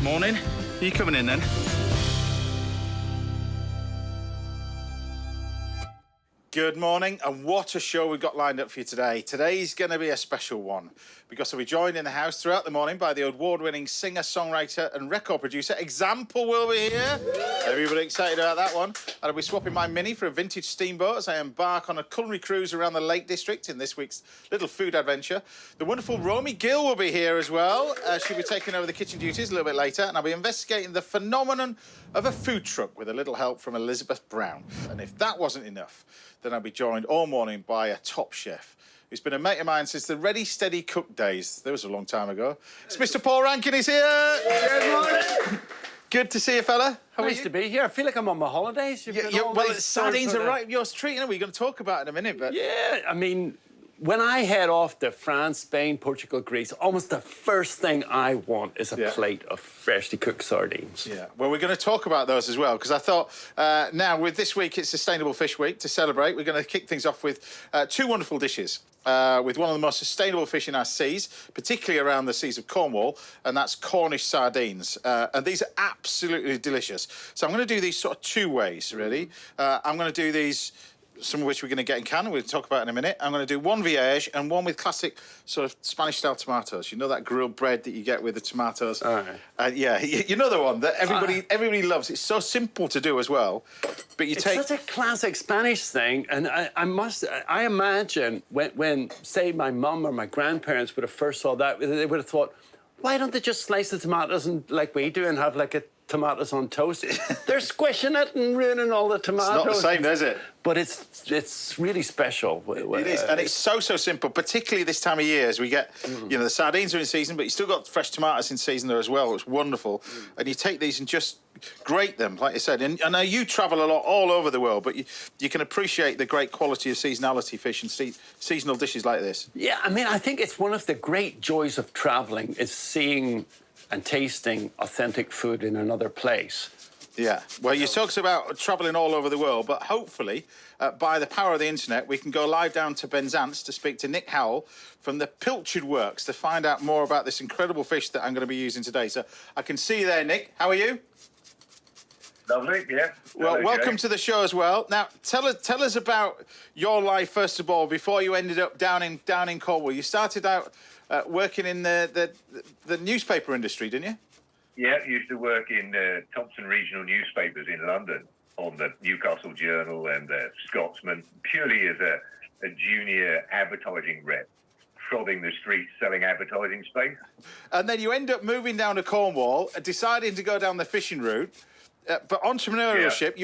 Morning. Are you coming in then? Good morning, and what a show we've got lined up for you today. Today's going to be a special one because we'll be joined in the house throughout the morning by the award-winning singer, songwriter and record producer. Example will be here. Everybody excited about that one. And I'll be swapping my Mini for a vintage steamboat as I embark on a culinary cruise around the Lake District in this week's little food adventure. The wonderful Romy Gill will be here as well. She'll be taking over the kitchen duties a little bit later, and I'll be investigating the phenomenon of a food truck with a little help from Elizabeth Brown. And if that wasn't enough, then I'll be joined all morning by a top chef who's been a mate of mine since the Ready Steady Cook days. That was a long time ago. It's Mr. Paul Rankin. He's here. Good morning. Good to see you, fella. How nice to be here. I feel like I'm on my holidays. Well, sardines are right up your street, aren't we? We're going to talk about it in a minute, but... Yeah, I mean, when I head off to France, Spain, Portugal, Greece, almost the first thing I want is a plate of freshly cooked sardines. Yeah, well, we're going to talk about those as well, because I thought, now, with this week, it's Sustainable Fish Week. To celebrate, we're going to kick things off with two wonderful dishes. With one of the most sustainable fish in our seas, particularly around the seas of Cornwall, and that's Cornish sardines. And these are absolutely delicious. So I'm going to do these sort of two ways, really. I'm going to do these, some of which we're going to get in can, we'll talk about in a minute. I'm going to do one Viège and one with classic sort of Spanish-style tomatoes. You know that grilled bread that you get with the tomatoes? Yeah, you know the one that everybody loves. It's so simple to do as well. But it's such a classic Spanish thing, and I imagine when, say, my mum or my grandparents would have first saw that, they would have thought, why don't they just slice the tomatoes and like we do and have like a tomatoes on toast? They're squishing it and ruining all the tomatoes. It's not the same, is it? But it's really special. It is, and it's so simple, particularly this time of year as we get, you know, the sardines are in season, but you still got fresh tomatoes in season there as well. It's wonderful. And you take these and just grate them, like I said. And I know you travel a lot all over the world, but you can appreciate the great quality of seasonality fish and seasonal dishes like this. Yeah, I mean, I think it's one of the great joys of traveling is seeing and tasting authentic food in another place. Yeah, well, you talked about travelling all over the world, but hopefully, by the power of the internet, we can go live down to Penzance to speak to Nick Howell from the Pilchard Works to find out more about this incredible fish that I'm going to be using today. So I can see you there, Nick. How are you? Lovely, yeah. Well, welcome to the show as well. Now, tell us about your life first of all before you ended up down in Cornwall. You started out working in the newspaper industry, didn't you? Yeah, used to work in Thompson regional newspapers in London on the Newcastle Journal and Scotsman, purely as a junior advertising rep, prodding the streets, selling advertising space. And then you end up moving down to Cornwall, deciding to go down the fishing route. But entrepreneurship,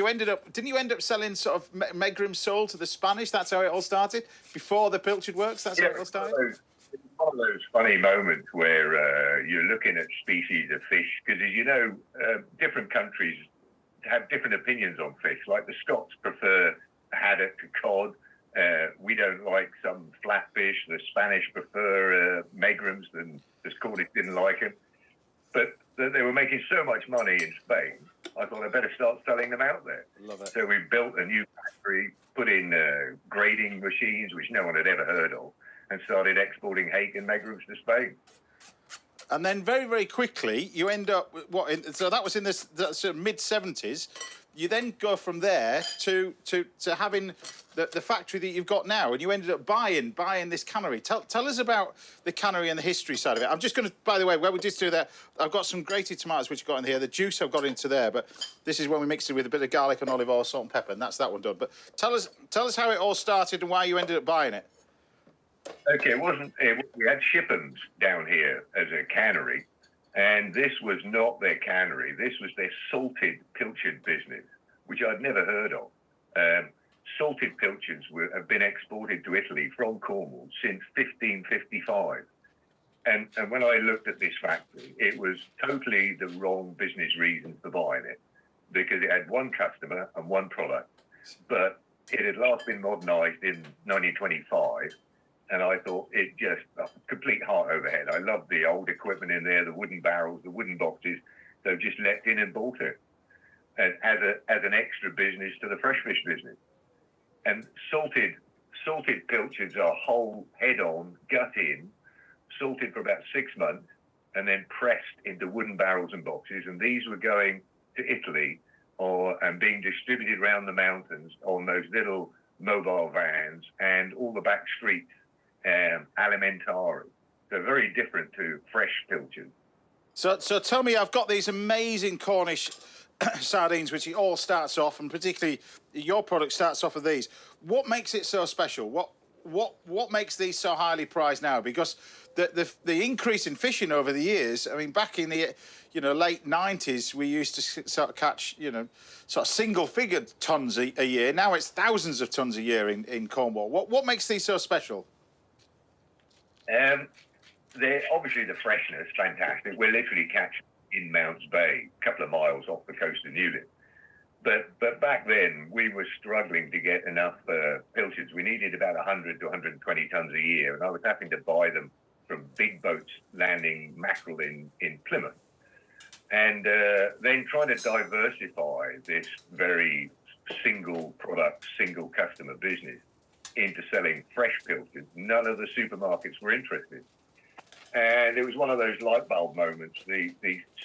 didn't you end up selling sort of Megrim sole to the Spanish? That's how it all started? Before the Pilchard Works, that's how it all started? It's one of those funny moments where you're looking at species of fish, because as you know, different countries have different opinions on fish. Like the Scots prefer haddock to cod. We don't like some flatfish. The Spanish prefer Megrims, and the Scottish didn't like them. But they were making so much money in Spain, I thought I'd better start selling them out there. Love it. So we built a new factory, put in grading machines, which no one had ever heard of, and started exporting hake and megrims to Spain. And then very, very quickly, you end up, so that was in the sort of mid-70s. You then go from there to having the factory that you've got now, and you ended up buying this cannery. Tell us about the cannery and the history side of it. I'm just going to, by the way, where we did do that, I've got some grated tomatoes which I've got in here. The juice I've got into there, but this is when we mixed it with a bit of garlic and olive oil, salt and pepper, and that's that one done. But tell us how it all started and why you ended up buying it. Okay, we had Shippens down here as a cannery, and this was not their cannery. This was their salted pilchard business, which I'd never heard of. Salted pilchards have been exported to Italy from Cornwall since 1555. And when I looked at this factory, it was totally the wrong business reason for buying it, because it had one customer and one product, but it had last been modernised in 1925. And I thought it just a complete heart overhead. I loved the old equipment in there, the wooden barrels, the wooden boxes. So just leapt in and bought it, and as an extra business to the fresh fish business. And salted pilchards are whole, head on, gut in, salted for about 6 months, and then pressed into wooden barrels and boxes. And these were going to Italy and being distributed around the mountains on those little mobile vans and all the back streets, alimentari. So very different to fresh pilchards. So tell me, I've got these amazing Cornish sardines, which it all starts off, and particularly your product starts off with these. What makes it so special? What makes these so highly prized now? Because the increase in fishing over the years, I mean, back in the late 90s, we used to sort of catch sort of single-figured tons a year. Now it's thousands of tons a year in Cornwall. What makes these so special? They're obviously the freshness, fantastic. We're literally catching in Mounts Bay, a couple of miles off the coast of Newlyn. But back then, we were struggling to get enough pilchards. We needed about 100 to 120 tons a year, and I was having to buy them from big boats landing mackerel in Plymouth. And then trying to diversify this very single product, single customer business into selling fresh pilchards. None of the supermarkets were interested. And it was one of those light bulb moments. The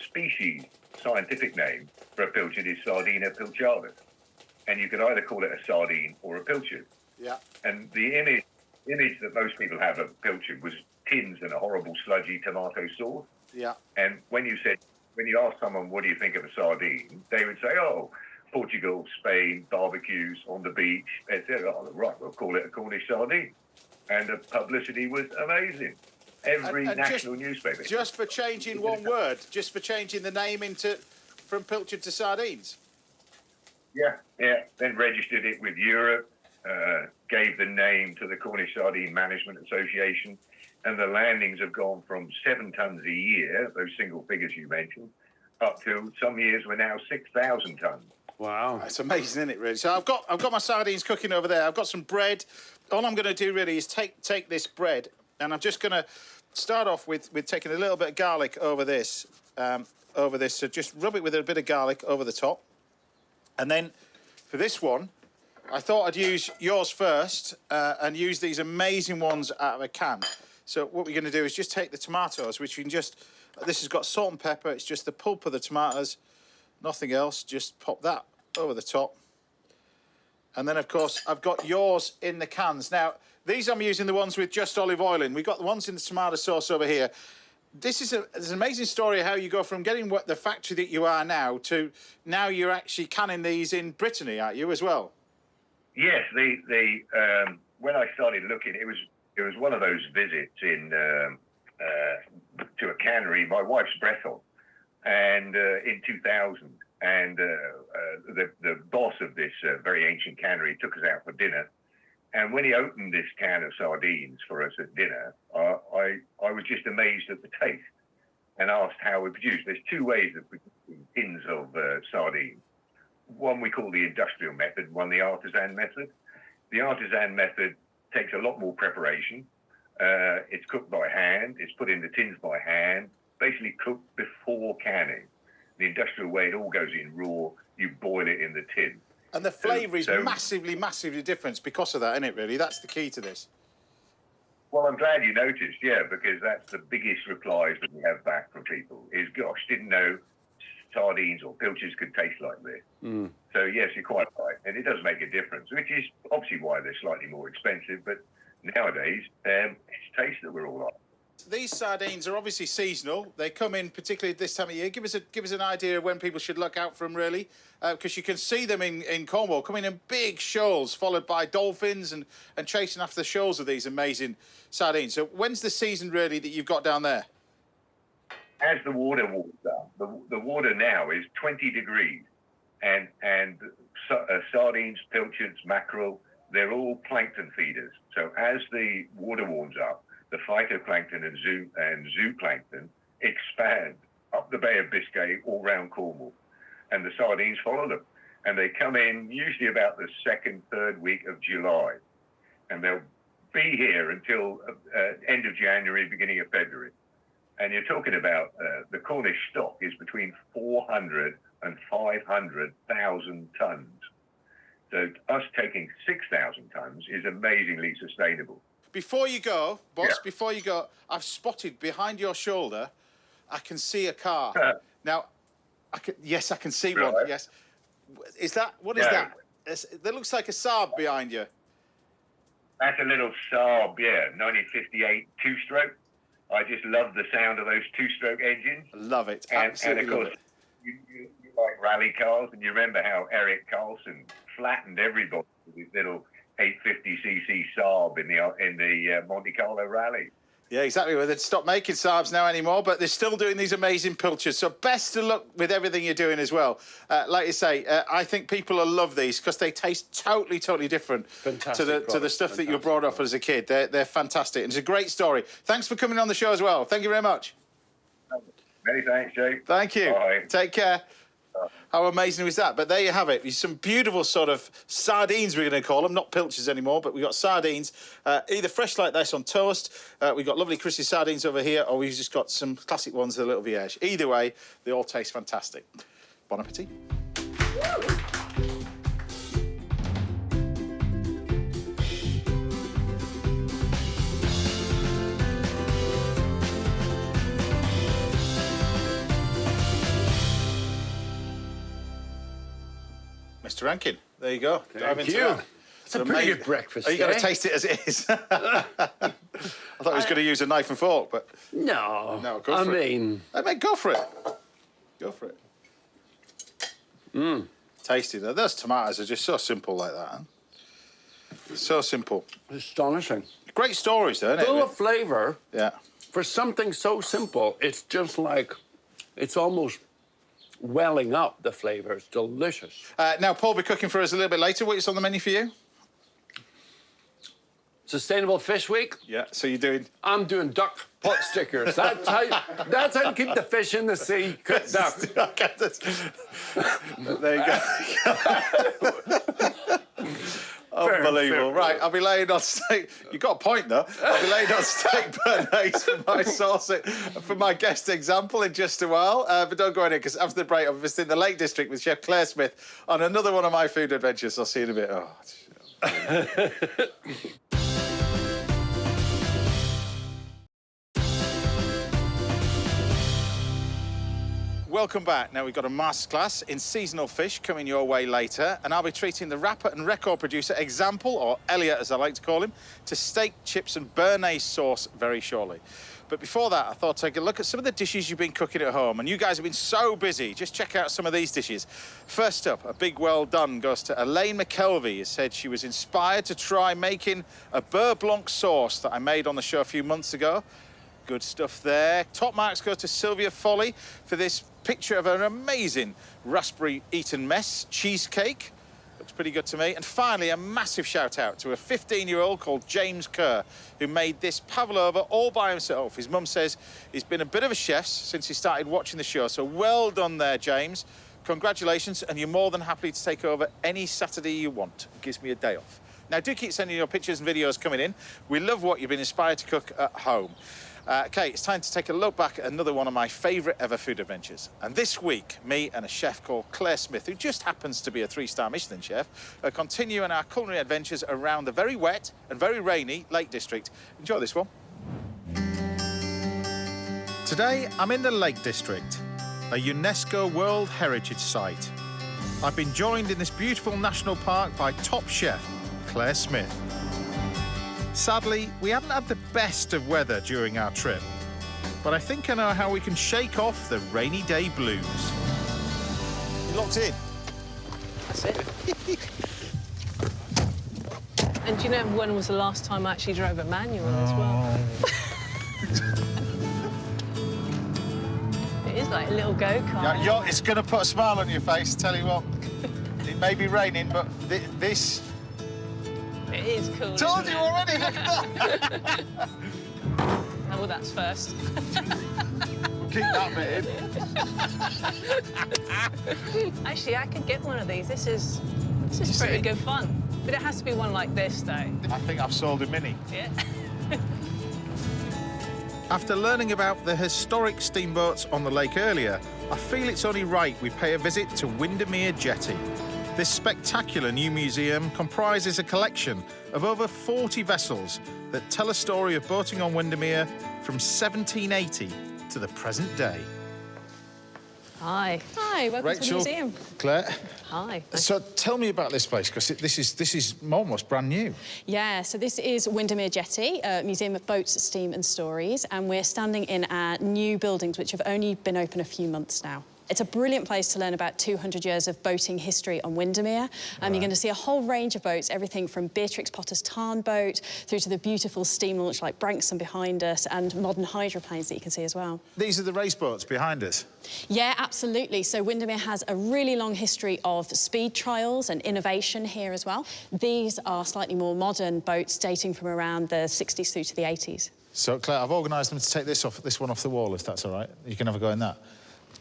species scientific name for a pilchard is Sardina pilchardus. And you could either call it a sardine or a pilchard. Yeah. And the image that most people have of pilchard was tins and a horrible sludgy tomato sauce. Yeah. And when you ask someone, what do you think of a sardine? They would say, oh, Portugal, Spain, barbecues on the beach, etc. Oh, right, we'll call it a Cornish sardine. And the publicity was amazing. Every national newspaper. Just for changing one word, just for changing the name from pilchard to sardines. Yeah. Then registered it with Europe, gave the name to the Cornish Sardine Management Association, and the landings have gone from 7 tons a year, those single figures you mentioned, up to some years we're now 6,000 tons. Wow. It's amazing, isn't it, really? So I've got my sardines cooking over there. I've got some bread. All I'm going to do really is take this bread, and I'm just going to start off with taking a little bit of garlic over this. So just rub it with a bit of garlic over the top. And then for this one, I thought I'd use yours first and use these amazing ones out of a can. So what we're going to do is just take the tomatoes, which you can this has got salt and pepper. It's just the pulp of the tomatoes, nothing else. Just pop that over the top. And then, of course, I've got yours in the cans. Now, these I'm using the ones with just olive oil in. We've got the ones in the tomato sauce over here. There's an amazing story of how you go from getting the factory that you are now to now you're actually canning these in Brittany, aren't you, as well? Yes, when I started looking, it was one of those visits to a cannery, my wife's breath on, and in 2000, and the boss of this very ancient cannery took us out for dinner. And when he opened this can of sardines for us at dinner, I was just amazed at the taste and asked how we produce. There's 2 ways of producing tins of sardines. One we call the industrial method, one the artisan method. The artisan method takes a lot more preparation. It's cooked by hand. It's put in the tins by hand, basically cooked before canning. The industrial way, it all goes in raw. You boil it in the tin. And the flavour is massively, massively different because of that, isn't it, really? That's the key to this. Well, I'm glad you noticed, yeah, because that's the biggest replies that we have back from people is, gosh, didn't know sardines or pilchards could taste like this. Mm. So, yes, you're quite right. And it does make a difference, which is obviously why they're slightly more expensive. But nowadays, it's taste that we're all on. These sardines are obviously seasonal. They come in particularly this time of year. Give us an idea of when people should look out for them, really, because you can see them in Cornwall coming in big shoals, followed by dolphins and chasing after the shoals of these amazing sardines. So when's the season really that you've got down there? As the water warms up, the water now is 20 degrees, and sardines, pilchards, mackerel, they're all plankton feeders. So as the water warms up, the phytoplankton and zooplankton expand up the Bay of Biscay all round Cornwall, and the sardines follow them. And they come in usually about the 2nd, 3rd week of July, and they'll be here until end of January, beginning of February. And you're talking about the Cornish stock is between 400 and 500,000 tons. So us taking 6,000 tons is amazingly sustainable. Before you go, boss, before you go, I've spotted behind your shoulder I can see a car. Now, yes, I can see one, Right. yes. Is that, what is No. that? That looks like a Saab behind you. That's a little Saab, yeah, 1958 two-stroke. I just love the sound of those two-stroke engines. I love it, And absolutely of love course, it. you like rally cars, and you remember how Eric Carlson flattened everybody with his little 850cc Saab in the Monte Carlo rally. Yeah, exactly. Well, they'd stopped making Saabs now anymore, but they're still doing these amazing pilchards. So best of luck with everything you're doing as well. Like you say, I think people will love these because they taste totally, totally different to the stuff that you were brought up as a kid. They're fantastic. And it's a great story. Thanks for coming on the show as well. Thank you very much. Many thanks, Jake. Thank you. Bye. Take care. How amazing was that? But there you have it. Some beautiful sort of sardines, we're going to call them. Not pilchards anymore, but we've got sardines, either fresh like this on toast. We've got lovely crispy sardines over here, or we've just got some classic ones with a little vierge. Either way, they all taste fantastic. Bon appetit. Mr. Rankin, there you go. Dive into that. It's a pretty good breakfast. Oh, you got to eh? taste it as it is. I thought I was going to use a knife and fork, but No. No, go for it. I mean, hey, mate, go for it. Go for it. Tasty. Now, those tomatoes are just so simple like that. Huh? So simple. astonishing. Great stories, though, isn't Full it? of flavour. Yeah. For something so simple, it's just like, it's almost welling up, the flavour. It's delicious. Now, Paul will be cooking for us a little bit later. What's on the menu for you? Sustainable Fish Week. Yeah, so you're doing... I'm doing duck pot stickers. That's how you keep the fish in the sea. Cooked duck. There you go. Unbelievable. Right, I'll be laying on steak. You got a point, though. I'll be laying on steak béarnaise for my sauce, for my guest example in just a while. But don't go in it, because after the break, I'm visiting the Lake District with Chef Claire Smith on another one of my food adventures. I'll see you in a bit. Welcome back. Now, we've got a masterclass in seasonal fish coming your way later, and I'll be treating the rapper and record producer Example, or Elliot as I like to call him, to steak, chips and béarnaise sauce very shortly. But before that, I thought I'd take a look at some of the dishes you've been cooking at home, and you guys have been so busy. Just check out some of these dishes. First up, a big well done goes to Elaine McKelvey, who said she was inspired to try making a beurre blanc sauce that I made on the show a few months ago. Good stuff there. Top marks go to Sylvia Foley for this picture of an amazing raspberry Eton mess cheesecake. Looks pretty good to me. And finally, a massive shout out to a 15-year-old called James Kerr, who made this pavlova all by himself. His mum says he's been a bit of a chef since he started watching the show. So well done there, James. Congratulations, and you're more than happy to take over any Saturday you want. It gives me a day off. Now, do keep sending your pictures and videos coming in. We love what you've been inspired to cook at home. OK, it's time to take a look back at another one of my favourite ever food adventures. And this week, me and a chef called Claire Smith, who just happens to be a 3-star Michelin chef, are continuing our culinary adventures around the very wet and very rainy Lake District. Enjoy this one. Today, I'm in the Lake District, a UNESCO World Heritage Site. I've been joined in this beautiful national park by top chef Claire Smith. Sadly, we haven't had the best of weather during our trip, but I think I know how we can shake off the rainy day blues. You locked in? That's it. And do you know when was the last time I actually drove a manual as well? It is like a little go-kart. Yeah, it's going to put a smile on your face, tell you what. It may be raining, but this... It is cool. Told isn't you it? already, look at that! Oh, well, that's first. We'll keep that bit in. Actually, I could get one of these. This is pretty good fun. But it has to be one like this, though. I think I've sold a Mini. Yeah. After learning about the historic steamboats on the lake earlier, I feel it's only right we pay a visit to Windermere Jetty. This spectacular new museum comprises a collection of over 40 vessels that tell a story of boating on Windermere from 1780 to to the present day. Hi. Hi, welcome to the Rachel, museum. Claire. Hi. So tell me about this place, because this is almost brand new. Yeah, so this is Windermere Jetty, a museum of boats, steam and stories, and we're standing in our new buildings, which have only been open a few months now. It's a brilliant place to learn about 200 years of boating history on Windermere. You're going to see a whole range of boats, everything from Beatrix Potter's Tarn boat through to the beautiful steam launch like Branksome behind us and modern hydroplanes that you can see as well. These are the race boats behind us. Yeah, absolutely. So Windermere has a really long history of speed trials and innovation here as well. These are slightly more modern boats dating from around the 60s through to the 80s. So, Claire, I've organised them to take this one off the wall, if that's all right. You can have a go in that.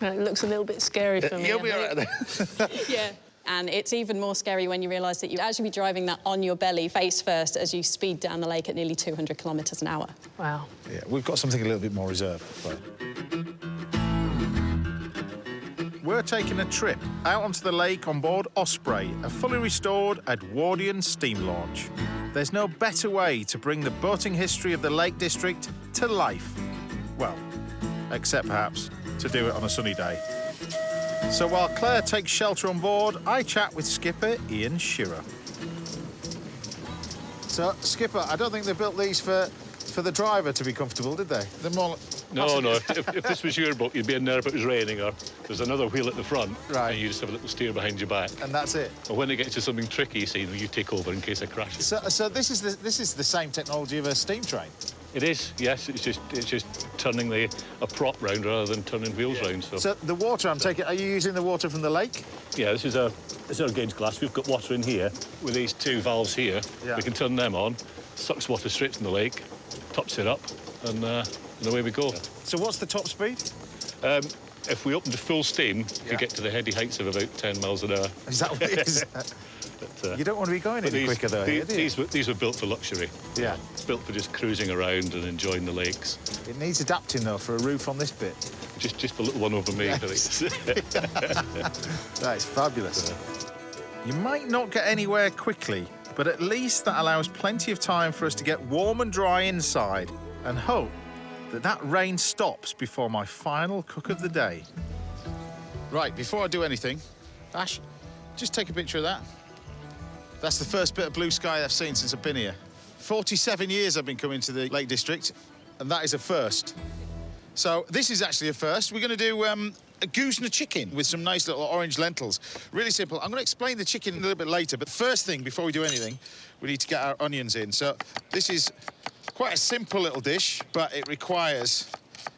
It looks a little bit scary for me. You'll be all right there. Yeah. And it's even more scary when you realise that you'd actually be driving that on your belly, face first, as you speed down the lake at nearly 200 kilometres an hour. Wow. Yeah, we've got something a little bit more reserved. Right. We're taking a trip out onto the lake on board Osprey, a fully restored Edwardian steam launch. There's no better way to bring the boating history of the Lake District to life. Well, except perhaps to do it on a sunny day. So while Claire takes shelter on board, I chat with skipper Ian Shearer. So, skipper, I don't think they built these for the driver to be comfortable, did they? They're more... No. If this was your boat, you'd be in there if it was raining, or there's another wheel at the front, Right. and you just have a little steer behind your back. And that's it. But when it gets to something tricky, you see, you take over in case it crashes. So this is the same technology of a steam train. It is, yes. It's just turning a prop round rather than turning wheels round. So the water, I'm taking, are you using the water from the lake? Yeah, this is our gauge glass. We've got water in here with these two valves here. Yeah. We can turn them on, sucks water straight from the lake, tops it up, and away we go. So what's the top speed? If we open to full steam, Yeah. we get to the heady heights of about 10 miles an hour. Is that what it is? But, You don't want to be going any quicker though, here, do you? these were built for luxury. Yeah. Built for just cruising around and enjoying the lakes. It needs adapting though for a roof on this bit. Just a little one over me. Yes. That is fabulous. You might not get anywhere quickly, but at least that allows plenty of time for us to get warm and dry inside and hope that rain stops before my final cook of the day. Right, before I do anything, Ash, just take a picture of that. That's the first bit of blue sky I've seen since I've been here. 47 years I've been coming to the Lake District, and that is a first. So this is actually a first. We're going to do a goose and a chicken with some nice little orange lentils. Really simple. I'm going to explain the chicken a little bit later, but first thing, before we do anything, we need to get our onions in. So this is quite a simple little dish, but it requires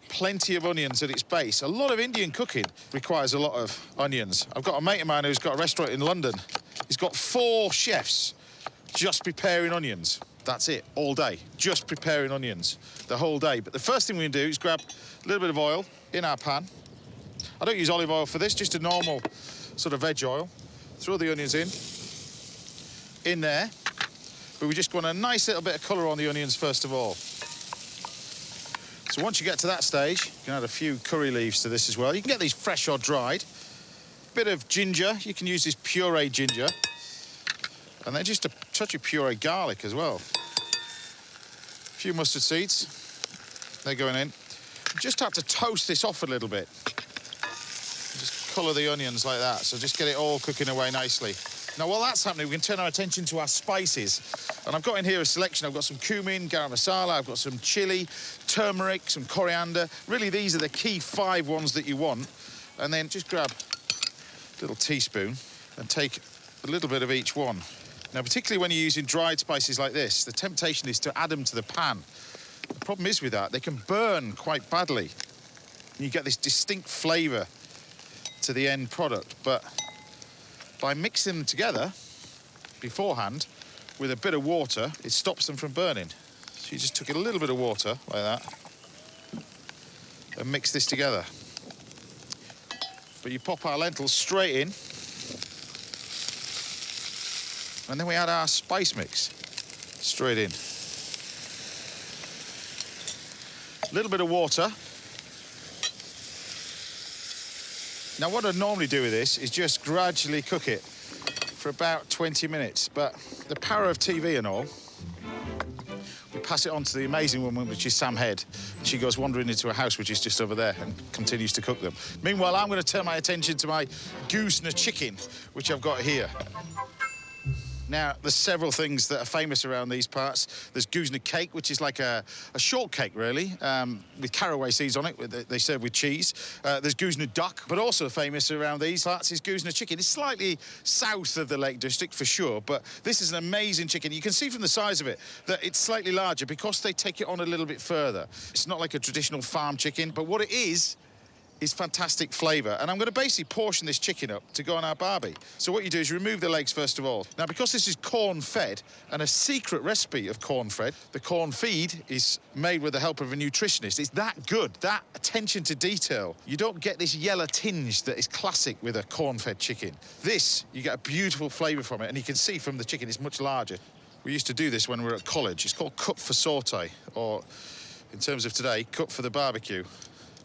plenty of onions at its base. A lot of Indian cooking requires a lot of onions. I've got a mate of mine who's got a restaurant in London. He's got 4 chefs just preparing onions. That's it, all day, just preparing onions the whole day. But the first thing we're gonna do is grab a little bit of oil in our pan. I don't use olive oil for this, just a normal sort of veg oil. Throw the onions in there. But we just want a nice little bit of colour on the onions first of all. So once you get to that stage, you can add a few curry leaves to this as well. You can get these fresh or dried. Bit of ginger, you can use this pureed ginger. And then just a touch of pureed garlic as well. A few mustard seeds, they're going in. You just have to toast this off a little bit. Just colour the onions like that, so just get it all cooking away nicely. Now, while that's happening, we can turn our attention to our spices. And I've got in here a selection. I've got some cumin, garam masala, I've got some chilli, turmeric, some coriander. Really, these are the key 5 ones that you want. And then just grab a little teaspoon and take a little bit of each one. Now, particularly when you're using dried spices like this, the temptation is to add them to the pan. The problem is with that, they can burn quite badly. And you get this distinct flavour to the end product. But by mixing them together beforehand with a bit of water, it stops them from burning. So you just took a little bit of water like that and mix this together. But you pop our lentils straight in, and then we add our spice mix straight in. A little bit of water. Now, what I normally do with this is just gradually cook it for about 20 minutes. But the power of TV and all, we pass it on to the amazing woman, which is Sam Head. She goes wandering into a house which is just over there and continues to cook them. Meanwhile, I'm going to turn my attention to my Goosner chicken, which I've got here. Now, there's several things that are famous around these parts. There's Goosner cake, which is like a shortcake, really, with caraway seeds on it. They serve with cheese. There's Goosner duck, but also famous around these parts is Goosner chicken. It's slightly south of the Lake District, for sure, but this is an amazing chicken. You can see from the size of it that it's slightly larger because they take it on a little bit further. It's not like a traditional farm chicken, but what it is fantastic flavour. And I'm going to basically portion this chicken up to go on our barbie. So what you do is you remove the legs first of all. Now, because this is corn-fed, and a secret recipe of corn-fed, the corn feed is made with the help of a nutritionist. It's that good, that attention to detail. You don't get this yellow tinge that is classic with a corn-fed chicken. This, you get a beautiful flavour from it, and you can see from the chicken it's much larger. We used to do this when we were at college. It's called cut for saute, or in terms of today, cut for the barbecue.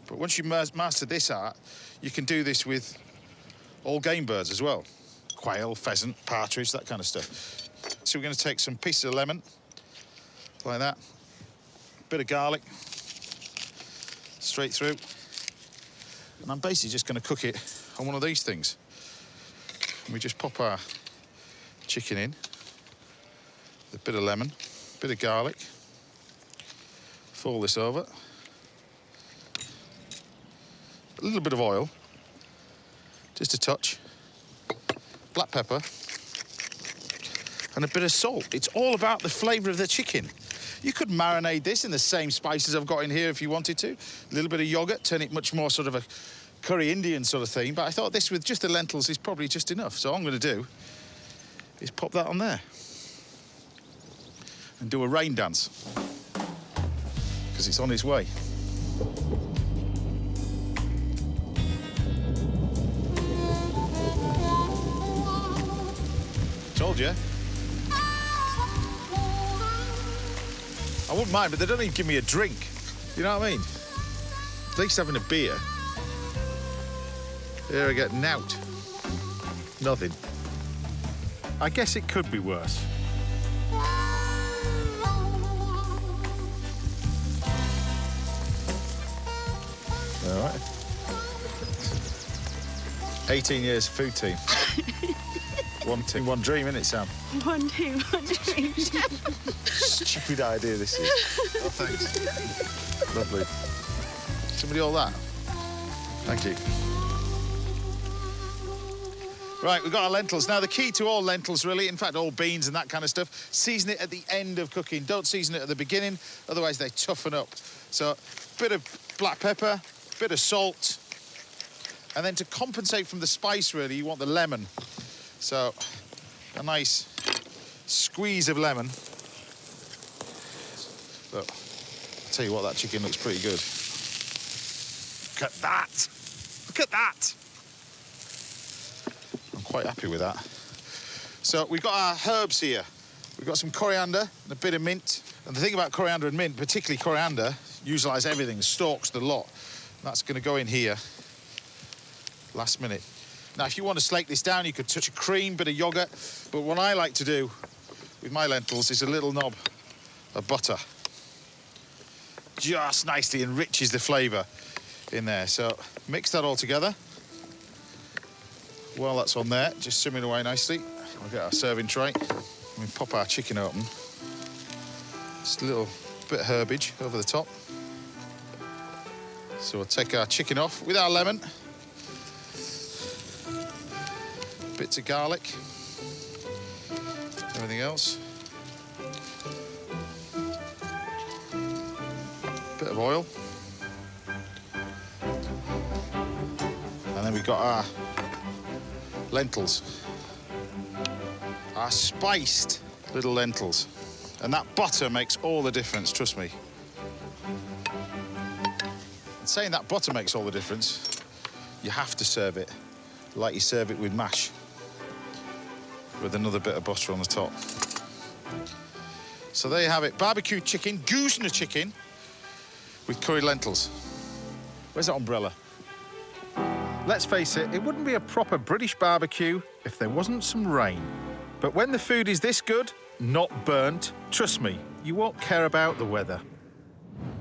But once you master this art, you can do this with all game birds as well. Quail, pheasant, partridge, that kind of stuff. So we're going to take some pieces of lemon, like that. A bit of garlic, straight through. And I'm basically just going to cook it on one of these things. And we just pop our chicken in, a bit of lemon, a bit of garlic. Fold this over. A little bit of oil, just a touch, black pepper, and a bit of salt. It's all about the flavour of the chicken. You could marinate this in the same spices I've got in here if you wanted to. A little bit of yoghurt, turn it much more sort of a curry Indian sort of thing, but I thought this with just the lentils is probably just enough. So all I'm going to do is pop that on there and do a rain dance, because it's on its way. Told you. I wouldn't mind, but they don't even give me a drink. You know what I mean? At least having a beer. Here I get nout. Nothing. I guess it could be worse. All right. 18 years food team. One team, one dream, innit, Sam? One team, one dream. Stupid idea this is. Oh, thanks. Lovely. Somebody all that? Thank you. Right, we've got our lentils. Now, the key to all lentils, really, in fact, all beans and that kind of stuff, season it at the end of cooking. Don't season it at the beginning, otherwise they toughen up. So, a bit of black pepper, a bit of salt, and then to compensate from the spice, really, you want the lemon. So, a nice squeeze of lemon. Look, I'll tell you what, that chicken looks pretty good. Look at that! Look at that! I'm quite happy with that. So, we've got our herbs here. We've got some coriander and a bit of mint. And the thing about coriander and mint, particularly coriander, utilise everything, the stalks, the lot. And that's going to go in here last minute. Now, if you want to slake this down, you could touch a cream, bit of yoghurt. But what I like to do with my lentils is a little knob of butter. Just nicely enriches the flavour in there. So mix that all together. While that's on there, just simmering away nicely. We'll get our serving tray. We pop our chicken open. Just a little bit of herbage over the top. So we'll take our chicken off with our lemon. Bits of garlic, everything else. Bit of oil. And then we've got our lentils. Our spiced little lentils. And that butter makes all the difference, trust me. And saying that butter makes all the difference, you have to serve it like you serve it with mash, with another bit of butter on the top. So there you have it, barbecue chicken, Goosner chicken, with curry lentils. Where's that umbrella? Let's face it, it wouldn't be a proper British barbecue if there wasn't some rain. But when the food is this good, not burnt, trust me, you won't care about the weather.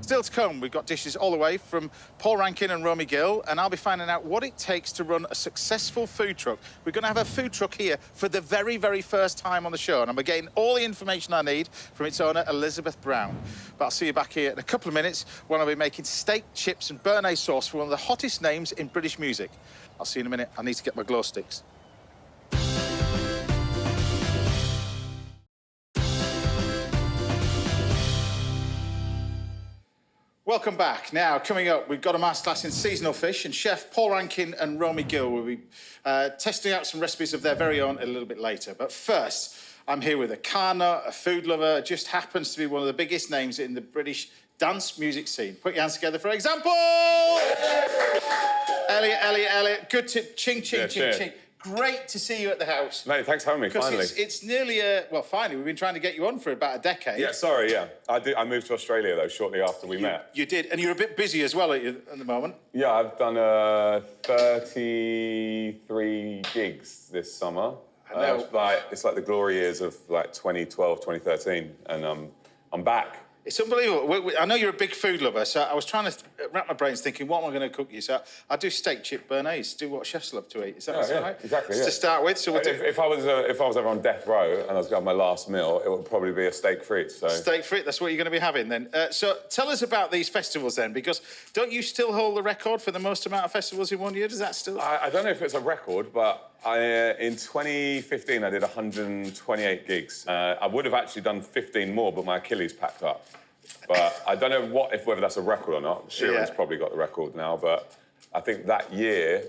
Still to come, we've got dishes all the way from Paul Rankin and Romy Gill, and I'll be finding out what it takes to run a successful food truck. We're going to have a food truck here for the very, very first time on the show, and I'm getting all the information I need from its owner, Elizabeth Brown. But I'll see you back here in a couple of minutes when I'll be making steak, chips and béarnaise sauce for one of the hottest names in British music. I'll see you in a minute. I need to get my glow sticks. Welcome back. Now, coming up, we've got a masterclass in seasonal fish, and Chef Paul Rankin and Romy Gill will be testing out some recipes of their very own a little bit later. But first, I'm here with a car nut, a food lover, just happens to be one of the biggest names in the British dance music scene. Put your hands together for example! Elliot, good to ching. Great to see you at the house. Mate, thanks for having me, finally. It's nearly, well, finally, we've been trying to get you on for about a decade. Yeah, sorry, yeah. I moved to Australia, though, shortly after we met. You did, and you're a bit busy as well at the moment. Yeah, I've done 33 gigs this summer. It's like the glory years of like 2012, 2013, and I'm back. It's unbelievable. I know you're a big food lover, so I was trying to wrap my brains thinking, what am I going to cook you? So I do steak, chip, béarnaise, do what chefs love to eat. Is that right? Exactly, To start with, so if I was ever on death row and I was going to have my last meal, it would probably be a steak frite. So steak frite, that's what you're going to be having then. So tell us about these festivals then, because don't you still hold the record for the most amount of festivals in one year? Does that still? I don't know if it's a record, but in 2015 I did 128 gigs. I would have actually done 15 more, but my Achilles packed up. But I don't know whether that's a record or not. Sheeran's probably got the record now, but I think that year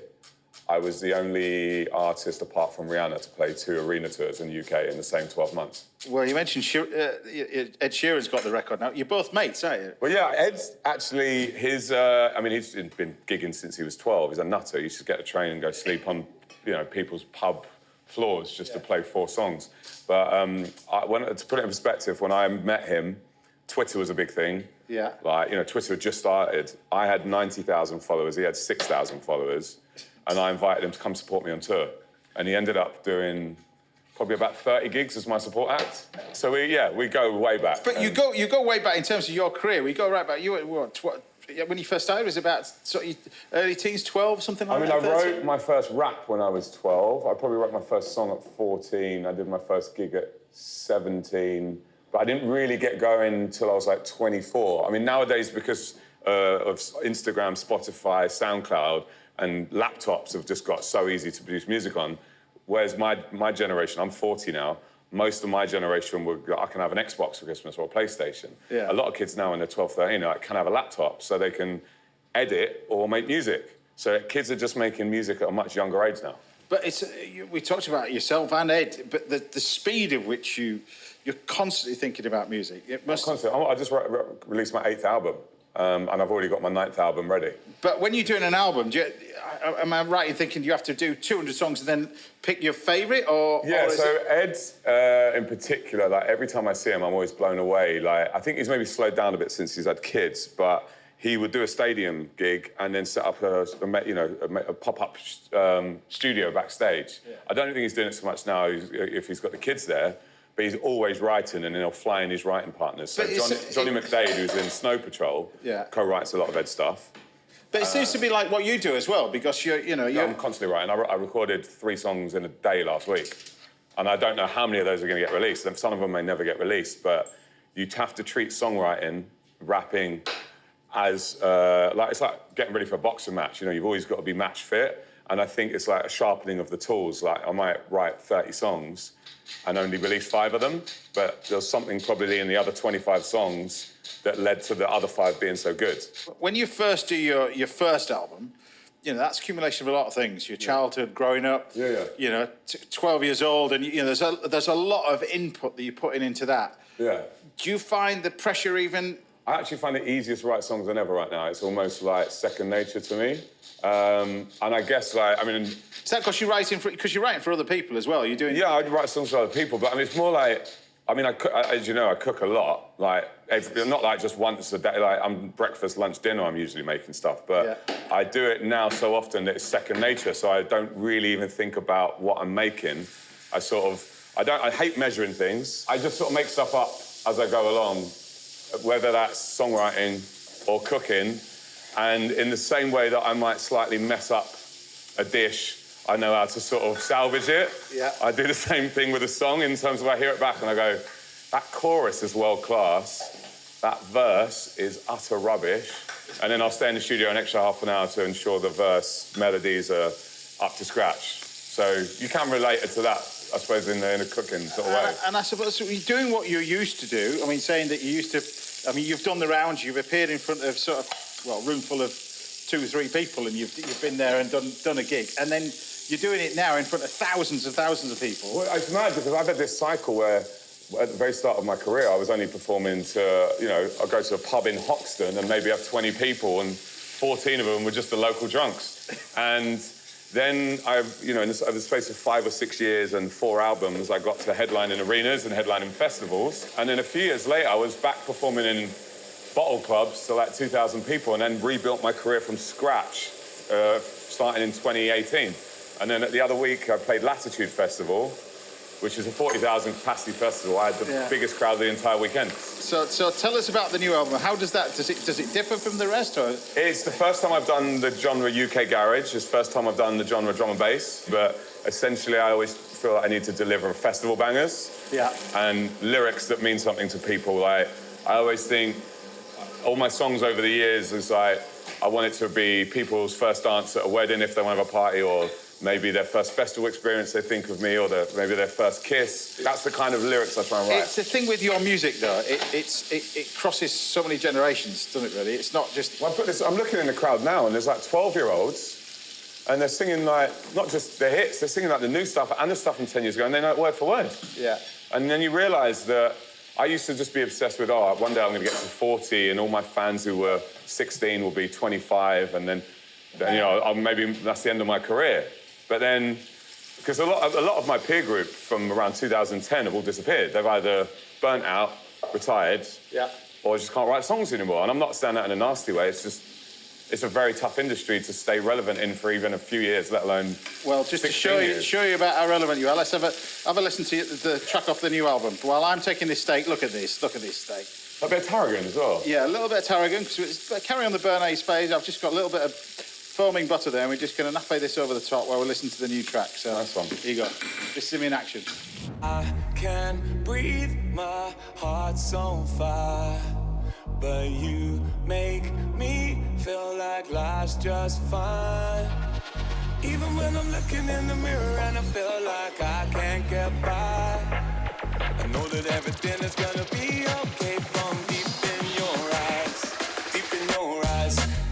I was the only artist apart from Rihanna to play 2 arena tours in the UK in the same 12 months. Well, you mentioned Ed Sheeran's got the record now. You're both mates, aren't you? Well, yeah, Ed's actually he's been gigging since he was 12. He's a nutter. He used to get a train and go sleep on, people's pub floors just to play 4 songs. But to put it in perspective, when I met him, Twitter was a big thing. Yeah. Twitter had just started. I had 90,000 followers. He had 6,000 followers. And I invited him to come support me on tour. And he ended up doing probably about 30 gigs as my support act. So we go way back. But you go way back in terms of your career. We go right back. You were when you first started, it was about sort of early teens, 12, something like that? I wrote my first rap when I was 12. I probably wrote my first song at 14. I did my first gig at 17. But I didn't really get going until I was like 24. I mean, nowadays, because of Instagram, Spotify, SoundCloud, and laptops have just got so easy to produce music on, whereas my generation, I'm 40 now, most of my generation, I can have an Xbox for Christmas or a PlayStation. Yeah. A lot of kids now when they're 12, 13, can have a laptop so they can edit or make music. So kids are just making music at a much younger age now. But we talked about yourself and Ed, but the speed at which you're constantly thinking about music. It must. Constantly. I just released my 8th album, and I've already got my 9th album ready. But when you're doing an album, am I right in thinking you have to do 200 songs and then pick your favourite, or? Yeah. Ed, in particular, like every time I see him, I'm always blown away. Like I think he's maybe slowed down a bit since he's had kids, but he would do a stadium gig and then set up a pop-up studio backstage. Yeah. I don't think he's doing it so much now if he's got the kids there. But he's always writing, and then he'll fly in his writing partners. So Johnny McDade, who's in Snow Patrol, co-writes a lot of Ed's stuff. But it seems to be like what you do as well, because you're... I'm constantly writing. I recorded 3 songs in a day last week, and I don't know how many of those are going to get released. Some of them may never get released, but you have to treat songwriting, rapping, as it's like getting ready for a boxing match. You've always got to be match fit, and I think it's like a sharpening of the tools. Like I might write 30 songs and only release 5 of them, but there's something probably in the other 25 songs that led to the other 5 being so good. When you first do your first album, that's accumulation of a lot of things. Your childhood, growing up, 12 years old, and there's a lot of input that you're putting into that. Yeah. Do you find the pressure even? I actually find it easier to write songs than ever right now. It's almost like second nature to me. And I guess, is that because you're writing for other people as well? You're doing... Yeah, I write songs for other people, but it's more like, as you know, I cook a lot. Like, not like just once a day. Like, I'm breakfast, lunch, dinner, I'm usually making stuff. But I do it now so often that it's second nature, so I don't really even think about what I'm making. I hate measuring things. I just sort of make stuff up as I go along, whether that's songwriting or cooking. And in the same way that I might slightly mess up a dish, I know how to sort of salvage it. Yeah. I do the same thing with a song in terms of I hear it back and I go, that chorus is world class, that verse is utter rubbish. And then I'll stay in the studio an extra half an hour to ensure the verse melodies are up to scratch. So you can relate it to that, I suppose, in a cooking sort of way. And I suppose you're doing what you used to do. I mean, saying that you used to, I mean, you've done the rounds, you've appeared in front of sort of, well, a room full of 2 or 3 people, and you've been there and done a gig. And then you're doing it now in front of thousands of people. Well, it's mad because I've had this cycle where at the very start of my career, I was only performing to, you know, I'd go to a pub in Hoxton and maybe have 20 people and 14 of them were just the local drunks. And then in the space of 5 or 6 years and 4 albums, I got to headlining arenas and headlining festivals. And then a few years later, I was back performing in bottle clubs to like 2,000 people and then rebuilt my career from scratch, starting in 2018. And then the other week, I played Latitude Festival, which is a 40,000 capacity festival. I had the biggest crowd of the entire weekend. So tell us about the new album. How does it differ from the rest? Or? It's the first time I've done the genre UK garage. It's the first time I've done the genre drum and bass. But essentially, I always feel like I need to deliver festival bangers. Yeah. And lyrics that mean something to people. Like, I always think all my songs over the years is like, I want it to be people's first dance at a wedding if they want to have a party, or maybe their first festival experience, they think of me, or maybe their first kiss. That's the kind of lyrics I try and write. It's the thing with your music, though. It crosses so many generations, doesn't it, really? It's not just... Well, I'm looking in the crowd now, and there's like 12-year-olds, and they're singing, like, not just the hits, they're singing, like, the new stuff and the stuff from 10 years ago, and they know it word for word. Yeah. And then you realise that I used to just be obsessed with, one day I'm going to get to 40, and all my fans who were 16 will be 25, and then maybe that's the end of my career. But then, because a lot of my peer group from around 2010 have all disappeared. They've either burnt out, retired, or just can't write songs anymore. And I'm not saying that in a nasty way. It's just, it's a very tough industry to stay relevant in for even a few years, let alone. Well, just to show you about how relevant you are, let's have a listen to the track off the new album. While I'm taking this steak, look at this steak. A bit of tarragon as well. Yeah, a little bit of tarragon, because carry on the Béarnaise phase. I've just got a little bit of foaming butter there, and we're just going to nappe this over the top while we listen to the new track. So, nice one. Here you go. This is me in action. I can breathe, my heart's on fire, but you make me feel like life's just fine. Even when I'm looking in the mirror and I feel like I can't get by, I know that everything is gonna be okay from deep in your eyes,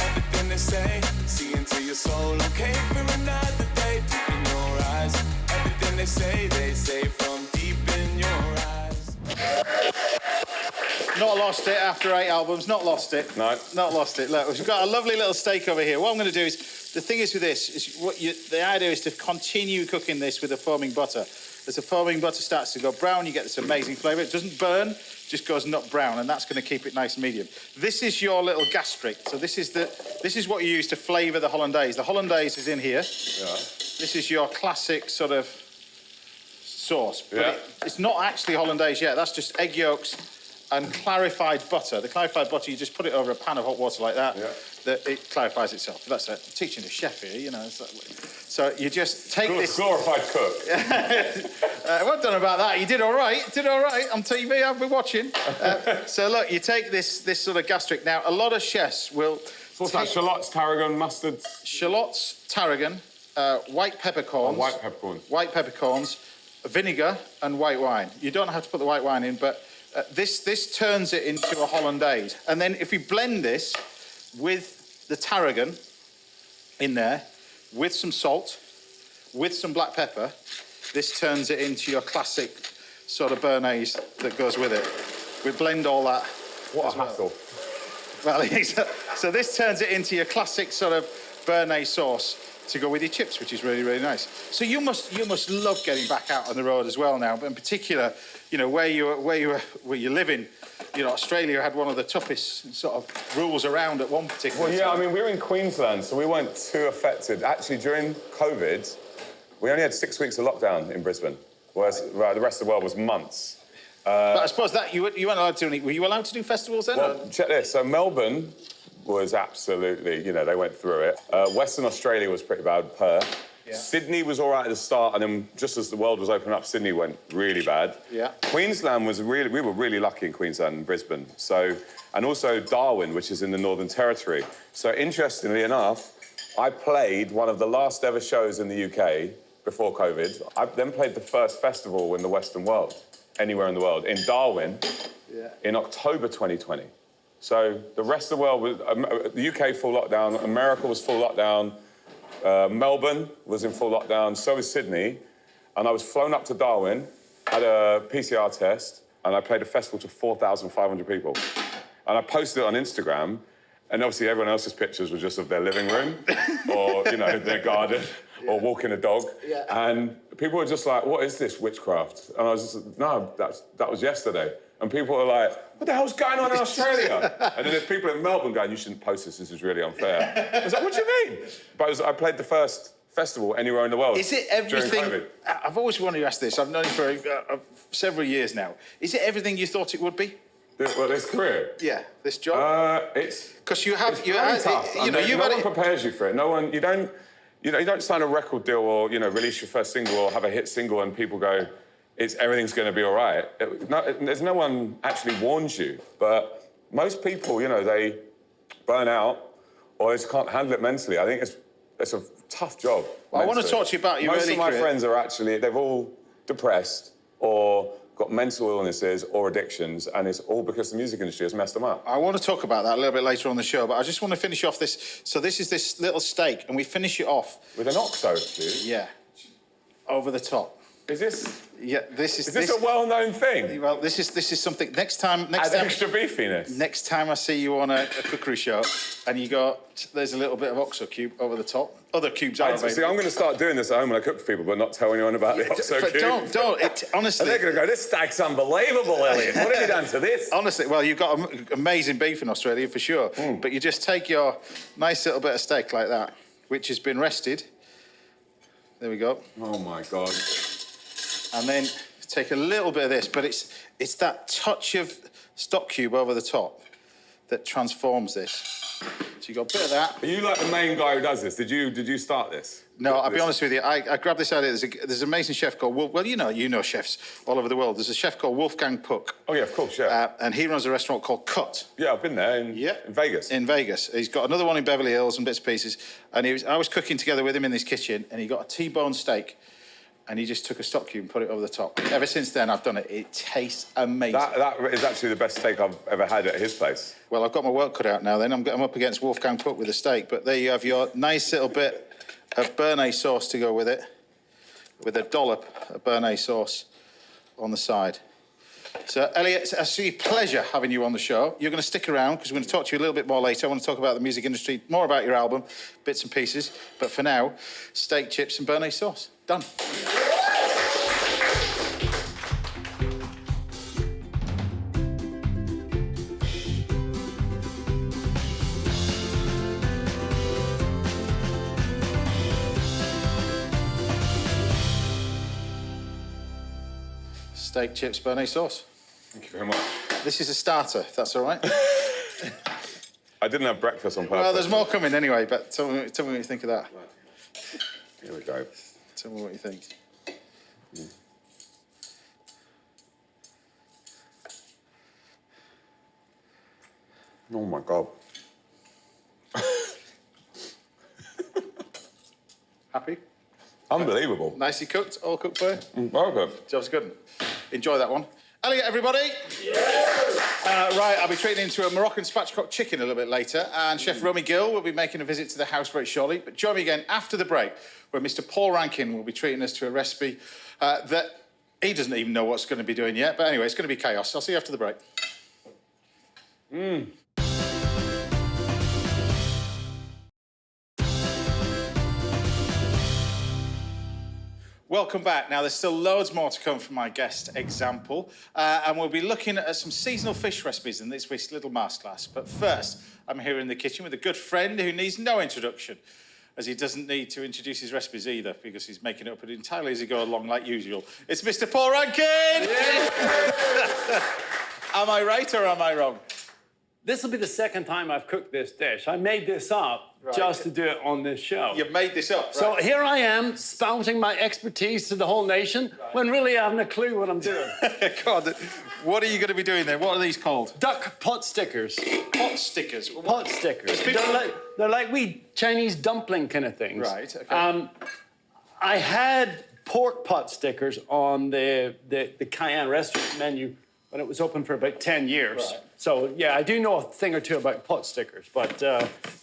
everything they say. See into your soul, okay, for another day. Deep in your eyes, everything they say from deep in your eyes. Not lost it after 8 albums, not lost it. No. Not lost it. Look, we've got a lovely little steak over here. What I'm going to do is, the thing is with this, is the idea is to continue cooking this with a foaming butter. As the foaming butter starts to go brown, you get this amazing flavour. It doesn't burn, just goes nut brown, and that's going to keep it nice and medium. This is your little gastric. So this is what you use to flavour the hollandaise. The hollandaise is in here. Yeah. This is your classic sort of sauce. But it's not actually hollandaise yet. That's just egg yolks and clarified butter. The clarified butter, you just put it over a pan of hot water like that. That it clarifies itself. That's it. I'm teaching a chef here, you know. So you just take this... Glorified cook. Well done about that. You did all right. Did all right on TV. I've been watching. So look, you take this sort of gastric. Now, a lot of chefs will... What's that? Shallots, tarragon, mustard? Shallots, tarragon, white peppercorns. White peppercorns. White peppercorns, vinegar and white wine. You don't have to put the white wine in, but this turns it into a hollandaise. And then if you blend this with the tarragon in there, with some salt, with some black pepper, this turns it into your classic sort of Béarnaise that goes with it. We blend all that. What a hassle. Well, so this turns it into your classic sort of Béarnaise sauce to go with your chips, which is really, really nice. So you must love getting back out on the road as well now, but in particular, you know, where you live in. You know, Australia had one of the toughest sort of rules around at one particular time. Well, yeah, I mean, we were in Queensland, so we weren't too affected. Actually, during COVID, we only had 6 weeks of lockdown in Brisbane, whereas the rest of the world was months. But I suppose that you weren't allowed to. Were you allowed to do festivals then? Well, check this. So Melbourne was absolutely, you know, they went through it. Western Australia was pretty bad, Perth. Yeah. Sydney was all right at the start, and then just as the world was opening up, Sydney went really bad. Yeah. Queensland was we were really lucky in Queensland and Brisbane. So, and also Darwin, which is in the Northern Territory. So interestingly enough, I played one of the last ever shows in the UK before COVID. I then played the first festival in the Western world, anywhere in the world, in Darwin, in October 2020. So the rest of the world was, the UK full lockdown, America was full lockdown, Melbourne was in full lockdown, so was Sydney. And I was flown up to Darwin, had a PCR test, and I played a festival to 4,500 people. And I posted it on Instagram, and obviously everyone else's pictures were just of their living room or, you know, their garden or walking a dog. Yeah. And people were just like, what is this witchcraft? And I was just, no, that was yesterday. And people were like, what the hell's going on in Australia? And then there's people in Melbourne going, you shouldn't post this is really unfair. I was like, what do you mean? But I played the first festival anywhere in the world. Is it everything? During COVID. I've always wanted to ask this. I've known you for several years now. Is it everything you thought it would be? Well, this career? Yeah, this job? It's... Because you have... It's very tough. You know, no one prepares you for it. No one... You don't sign a record deal or, you know, release your first single or have a hit single and people go, everything's going to be all right. There's no one actually warns you. But most people, you know, they burn out or they just can't handle it mentally. I think it's a tough job. Well, I want to talk to you about your Most early of my career. friends are actually, they've all depressed or got mental illnesses or addictions, and it's all because the music industry has messed them up. I want to talk about that a little bit later on the show, but I just want to finish off this. So this is this little steak, and we finish it off... With an oxo, dude? Yeah. Over the top. Is this... Yeah, this is... Is this a well-known thing? Well, this is something... Next time... Extra beefiness? Next time I see you on a cookery show, and you got... There's a little bit of oxo cube over the top. Other cubes are available. See, I'm going to start doing this at home when I cook for people, but not tell anyone about the oxo cube. Don't. Honestly... And they're going to go, this steak's unbelievable, Elliot. What have you done to this? Honestly, well, you've got amazing beef in Australia, for sure. But you just take your nice little bit of steak like that, which has been rested. There we go. Oh, my God. And then take a little bit of this, but it's that touch of stock cube over the top that transforms this. So you got a bit of that. Are you like the main guy who does this? Did you start this? No, I'll be honest with you. I grabbed this idea. There's an amazing chef called Wolf. Well, you know chefs all over the world. There's a chef called Wolfgang Puck. Oh yeah, of course, yeah. And he runs a restaurant called Cut. Yeah, I've been there in Vegas. In Vegas, he's got another one in Beverly Hills and bits and pieces. And I was cooking together with him in this kitchen, and he got a T-bone steak. And he just took a stock cube and put it over the top. Ever since then, I've done it. It tastes amazing. That is actually the best steak I've ever had at his place. Well, I've got my work cut out now then. I'm up against Wolfgang Puck with the steak. But there you have your nice little bit of béarnaise sauce to go with it, with a dollop of béarnaise sauce on the side. So, Elliot, it's a pleasure having you on the show. You're going to stick around because we're going to talk to you a little bit more later. I want to talk about the music industry, more about your album, bits and pieces. But for now, steak, chips and béarnaise sauce. Done. Steak, chips, béarnaise sauce. Thank you very much. This is a starter, if that's all right. I didn't have breakfast on purpose. Well, there's more coming anyway, but tell me what you think of that. Here we go. Tell me what you think. Oh, my God. Happy? Unbelievable. Nicely cooked? All cooked for you? Well good. Job's good. Enjoy that one. Elliot, everybody. Right, I'll be treating him to a Moroccan spatchcock chicken a little bit later, and Chef Romy Gill will be making a visit to the house very shortly. But join me again after the break, where Mr. Paul Rankin will be treating us to a recipe that he doesn't even know what's going to be doing yet. But anyway, it's going to be chaos. I'll see you after the break. Welcome back. Now, there's still loads more to come from my guest example, and we'll be looking at some seasonal fish recipes in this week's little masterclass. But first, I'm here in the kitchen with a good friend who needs no introduction. as he doesn't need to introduce his recipes either, because he's making it up entirely as he goes along, like usual. It's Mr. Paul Rankin! Am I right or am I wrong? This will be the second time I've cooked this dish. I made this up just to do it on this show. You've made this up, right? So here I am, spouting my expertise to the whole nation, when really I haven't a clue what I'm doing. God, what are you going to be doing then? What are these called? Duck pot stickers. Pot stickers. Pot stickers. They're like wee Chinese dumpling kind of things. Right, okay. I had pork pot stickers on the Cayenne restaurant menu when it was open for about 10 years. Right. So, yeah, I do know a thing or two about pot stickers, but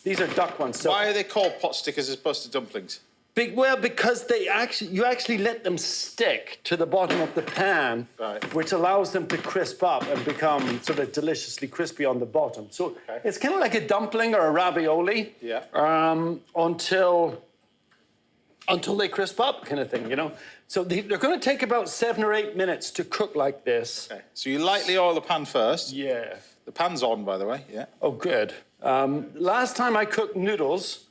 these are duck ones. So, Why are they called pot stickers as opposed to dumplings? because you actually let them stick to the bottom of the pan, Right. which allows them to crisp up and become sort of deliciously crispy on the bottom. So it's kind of like a dumpling or a ravioli. Yeah. Until they crisp up, kind of thing, you know. So they're going to take about 7 or 8 minutes to cook like this. Okay. So you lightly oil the pan first. Yeah. The pan's on, by the way, yeah. Oh, good. Last time I cooked noodles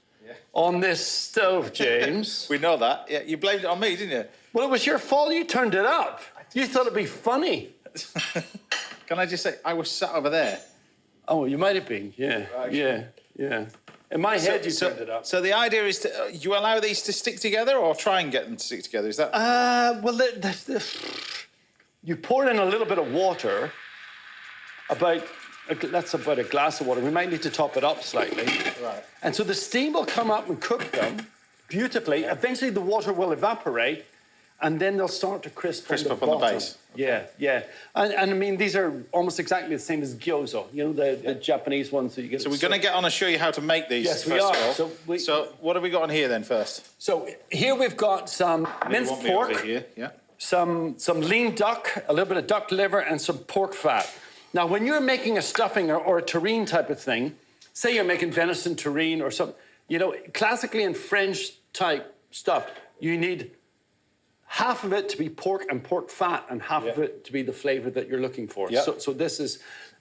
on this stove, James. We know that. Yeah, you blamed it on me, didn't you? Well, it was your fault. You turned it up. You thought it'd be funny. Can I just say, I was sat over there. Oh, you might have been. Yeah. Right. Yeah. In my head, you turned it up. So the idea is to you allow these to stick together, or try and get them to stick together. Is that? Well, you pour in a little bit of water. That's about a glass of water. We might need to top it up slightly. Right. And so the steam will come up and cook them beautifully. Eventually, the water will evaporate, and then they'll start to crisp Crisp up on the base. Okay. Yeah. And I mean, these are almost exactly the same as gyoza. You know, the Japanese ones that you get. So we're going to get on and show you how to make these. Yes, we first are. of all. So what have we got on here then first? So here we've got some minced Want me over pork. here? Yeah. Some lean duck, a little bit of duck liver, and some pork fat. Now, when you're making a stuffing or a terrine type of thing, say you're making venison terrine or something, you know, classically in French type stuff, you need half of it to be pork and pork fat and half of it to be the flavor that you're looking for. Yeah. So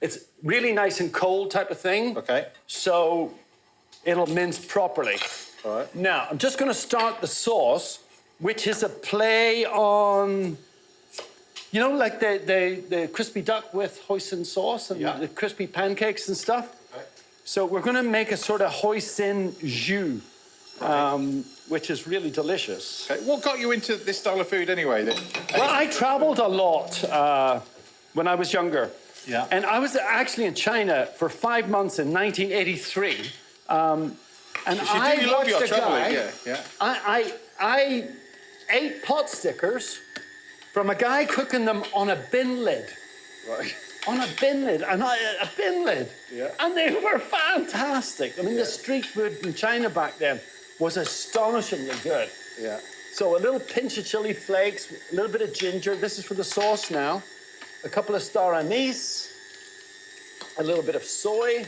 it's really nice and cold type of thing. Okay. So it'll mince properly. All right. Now, I'm just going to start the sauce, which is a play on, you know, like the crispy duck with hoisin sauce and the crispy pancakes and stuff. Okay. So we're going to make a sort of hoisin jus, which is really delicious. Okay. What got you into this style of food anyway? Then? Well, I traveled a lot when I was younger. Yeah. And I was actually in China for 5 months in 1983. And I you love watched your a traveling, guy. yeah. I ate pot stickers from a guy cooking them on a bin lid. Right. On a bin lid, a bin lid. Yeah. And they were fantastic. I mean, the street food in China back then was astonishingly good. Yeah. So a little pinch of chili flakes, a little bit of ginger. This is for the sauce now. A couple of star anise, a little bit of soy.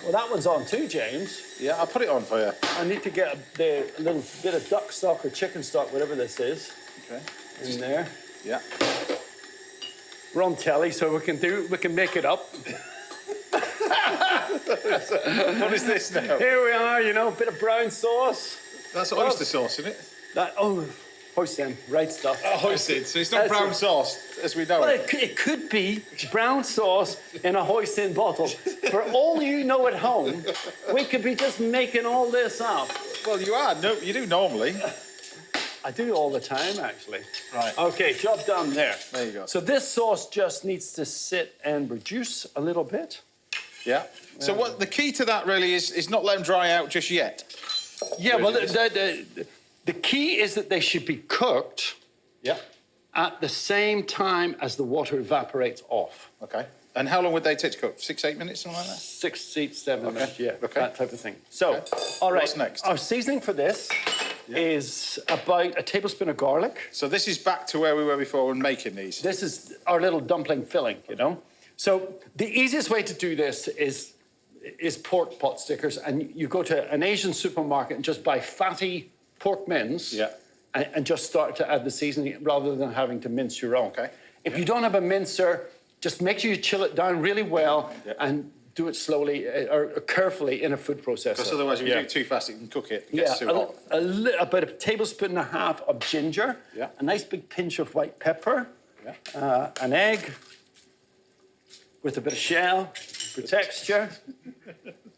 Well, that one's on too, James. Yeah, I'll put it on for you. I need to get a little bit of duck stock or chicken stock, whatever this is, Okay. in there. Yeah. We're on telly, so we can make it up. What is this now? Here we are, you know, a bit of brown sauce. That's oyster sauce, isn't it? Hoisin, right stuff. Hoisin. So it's not That's brown it. sauce as we know Well, it. it could be brown sauce in a hoisin bottle. For all you know at home, we could be just making all this up. Well, you are. No, you do normally. I do all the time, actually. Right. Okay, job done there. There you go. So this sauce just needs to sit and reduce a little bit. Yeah. So what the key to that really is not let them dry out just yet. Yeah, well, the key is that they should be cooked at the same time as the water evaporates off. Okay. And how long would they take to cook? 6, 8 minutes, something like that? 6, 8, 7 minutes, yeah, Okay. that type of thing. So, all right. What's next? Our seasoning for this is about a tablespoon of garlic. So this is back to where we were before when making these. This is our little dumpling filling, you know? So the easiest way to do this is pork pot stickers, and you go to an Asian supermarket and just buy fatty pork mince and just start to add the seasoning rather than having to mince your own. Okay. If you don't have a mincer, just make sure you chill it down really well and do it slowly or carefully in a food processor. Because otherwise, if you do it too fast, it can cook it. It Yeah, gets too hot. about a tablespoon and a half of ginger, Yeah. a nice big pinch of white pepper, Yeah. an egg with a bit of shell for texture.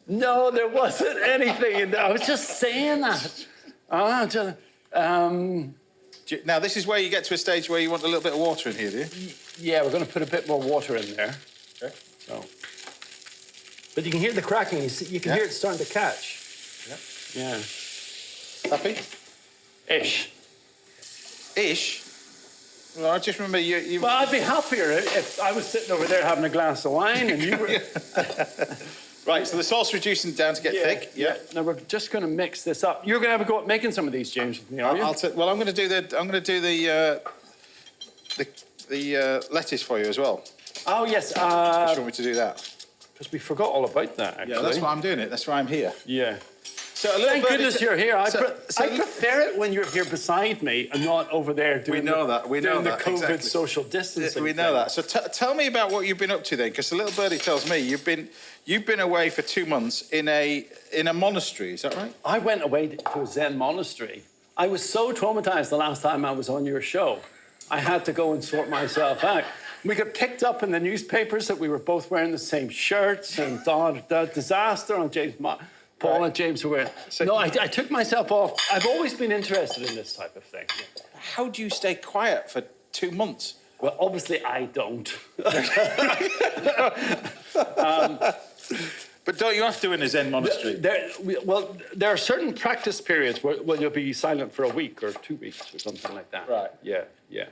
No, there wasn't anything in there. I was just saying that. Now, this is where you get to a stage where you want a little bit of water in here, do you? Yeah, we're going to put a bit more water in there. Okay. So, But you can hear the cracking. You can hear it starting to catch. yeah. Happy? Ish. Ish? Well, I just remember you... Well, I'd be happier if I was sitting over there having a glass of wine and you were... Right, so the salt's reducing down to get thick. Yeah. Now we're just going to mix this up. You're going to have a go at making some of these, James, with me, are you? Well, I'm going to do the lettuce for you as well. Oh, yes. Just want me to do that. Because we forgot all about that, actually. Yeah, that's why I'm doing it. That's why I'm here. Yeah. So a little Thank birdie goodness you're here. I so- prefer it when you're here beside me and not over there doing know that. We know doing the that, COVID exactly. social distancing. We know that. So tell me about what you've been up to then, because the little birdie tells me you've been away for 2 months in a monastery. Is that right? I went away to a Zen monastery. I was so traumatized the last time I was on your show. I had to go and sort myself out. We got picked up in the newspapers that we were both wearing the same shirts and the disaster on James. Paul and James were wearing. No, I took myself off. I've always been interested in this type of thing. How do you stay quiet for 2 months? Well, obviously I don't. But don't you have to in a Zen monastery? There are certain practice periods where you'll be silent for a week or 2 weeks or something like that. Right. Yeah, yeah.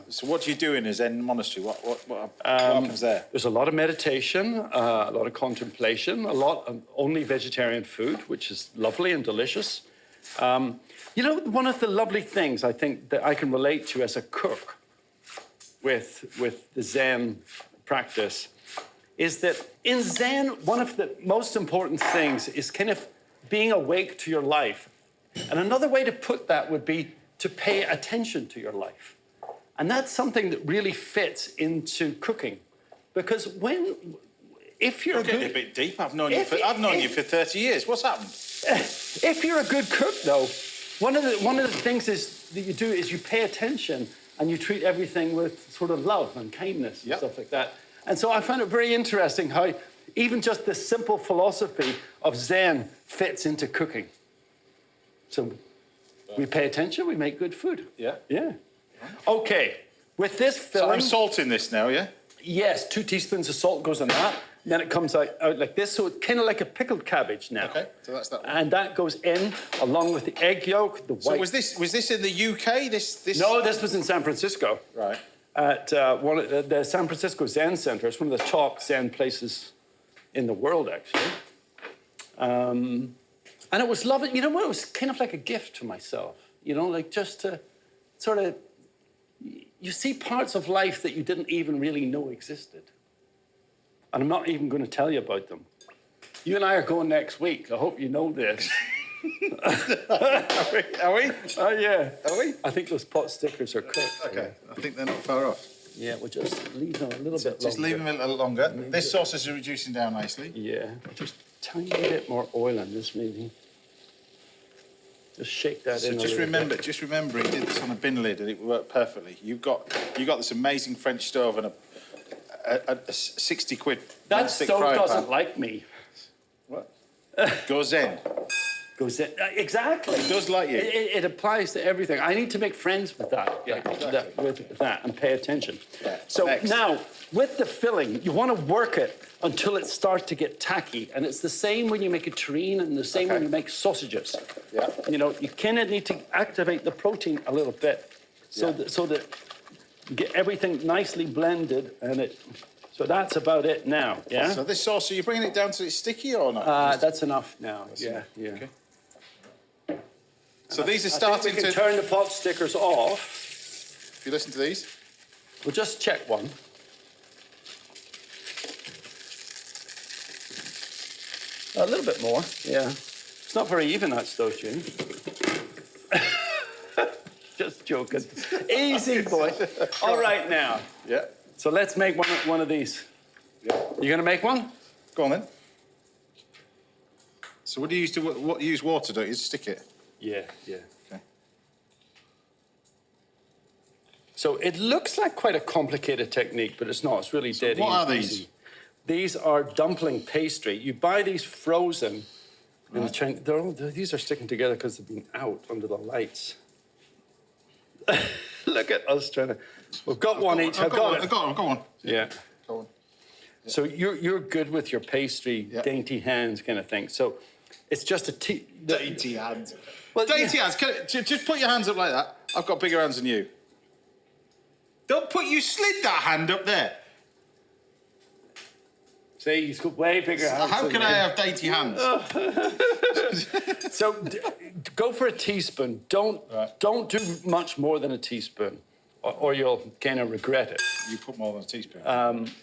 So what do you do in a Zen monastery? What happens there? There's a lot of meditation, a lot of contemplation, a lot of only vegetarian food, which is lovely and delicious. You know, one of the lovely things I think that I can relate to as a cook with the Zen practice is that in Zen, one of the most important things is kind of being awake to your life. And another way to put that would be to pay attention to your life. And that's something that really fits into cooking. Because if you're Getting a bit deep. I've known you for 30 years. What's happened? If you're a good cook, though, one of the things that you do is you pay attention and you treat everything with sort of love and kindness and stuff like that. And so I find it very interesting how even just the simple philosophy of Zen fits into cooking. So we pay attention, we make good food. Yeah. Yeah. Okay, with this So filling... I'm salting this now, yeah? Yes, 2 teaspoons of salt goes on that. Then it comes out like this, so it's kind of like a pickled cabbage now. Okay, so that's that one. And that goes in along with the egg yolk, the white... So was this in the UK? This? No, this was in San Francisco. Right. At one of the San Francisco Zen Center. It's one of the top Zen places in the world, actually. And it was lovely. You know what? It was kind of like a gift to myself. You know, like just to sort of... You see parts of life that you didn't even really know existed. And I'm not even going to tell you about them. You and I are going next week. I hope you know this. Are we? Oh, yeah. Are we? I think those pot stickers are cooked. Okay, I think they're not far off. Yeah, we'll just leave them a little bit longer. Just leave them a little longer. This sauce is reducing down nicely. Yeah, just a tiny bit more oil on this, maybe. Just shake that So in. just remember, he did this on a bin lid and it worked perfectly. You got this amazing French stove and a 60 quid That non-stick stove frying doesn't pan. like me. What? Go Zen. Goes in. Exactly. It does like you. It applies to everything. I need to make friends with that. Yeah, exactly. with that and pay attention. Yeah. So Next. now, with the filling, you want to work it until it starts to get tacky. And it's the same when you make a terrine and the same when you make sausages. Yeah. You know, you kind of need to activate the protein a little bit so that you get everything nicely blended and it... So that's about it now, yeah? So this sauce, are you bringing it down to it's sticky or not? That's enough now, yeah. Okay. So these are I think starting we can to... turn the pot stickers off. If you listen to these. We'll just check one. A little bit more, yeah. It's not very even, that stove, Jim. Just joking. Easy, boy. All right, now. Yeah. So let's make one of these. Yeah. You gonna make one? Go on then. So what do you use to what you use water? Don't you just stick it? Yeah, yeah. Okay. So it looks like quite a complicated technique, but it's not. It's really dead what are easy. these? These are dumpling pastry. You buy these frozen in the Chinese. These are sticking together because they've been out under the lights. Look at us trying to. We've got one each. I've got one. Yeah. Go on. So you're good with your pastry, dainty hands kind of thing. So it's just a Dainty hands. Well, Dainty hands. Just put your hands up like that. I've got bigger hands than you. Don't put. You slid that hand up there. See, he's got way bigger hands. How than can me. I have dainty hands? So go for a teaspoon. Don't do much more than a teaspoon, or you'll kind of regret it. You put more than a teaspoon.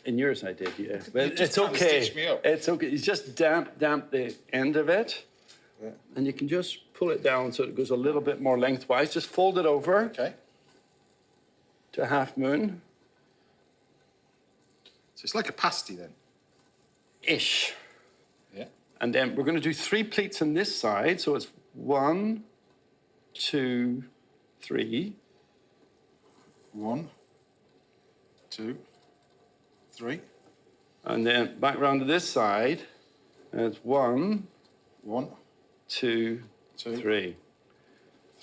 In yours, I did, yeah. But just it's trying to okay. stitch me up. It's okay. You just damp the end of it, and you can just pull it down so it goes a little bit more lengthwise. Just fold it over Okay. to a half moon. So it's like a pasty then. Ish. Yeah. And then we're going to do 3 pleats on this side. So it's 1, 2, 3. 1, 2, 3. And then back round to this side. And it's 1, 1, 2, 2, 3.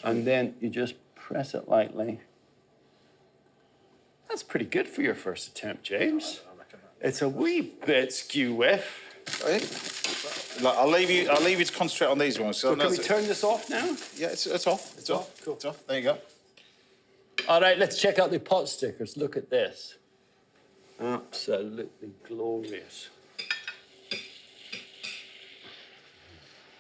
And then you just press it lightly. That's pretty good for your first attempt, James. It's a wee bit skew-whiff. I'll leave you to concentrate on these ones. So can we turn this off now? Yeah, it's off. It's off. Cool. It's off. There you go. All right, let's check out the pot stickers. Look at this. Absolutely glorious.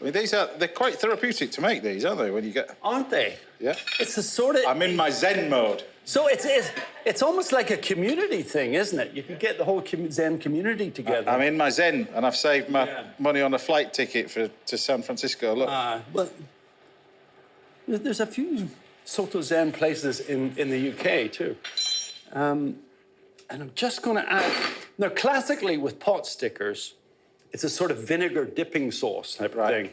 I mean, they're quite therapeutic to make these, aren't they? When you get. Aren't they? Yeah. It's the sort of... I'm in my Zen mode. So it's almost like a community thing, isn't it? You can get the whole Zen community together. I'm in my Zen, and I've saved my money on a flight ticket to San Francisco. Look. Well, there's a few Soto Zen places in the UK too. And I'm just going to add... Now, classically with pot stickers, it's a sort of vinegar dipping sauce type of thing.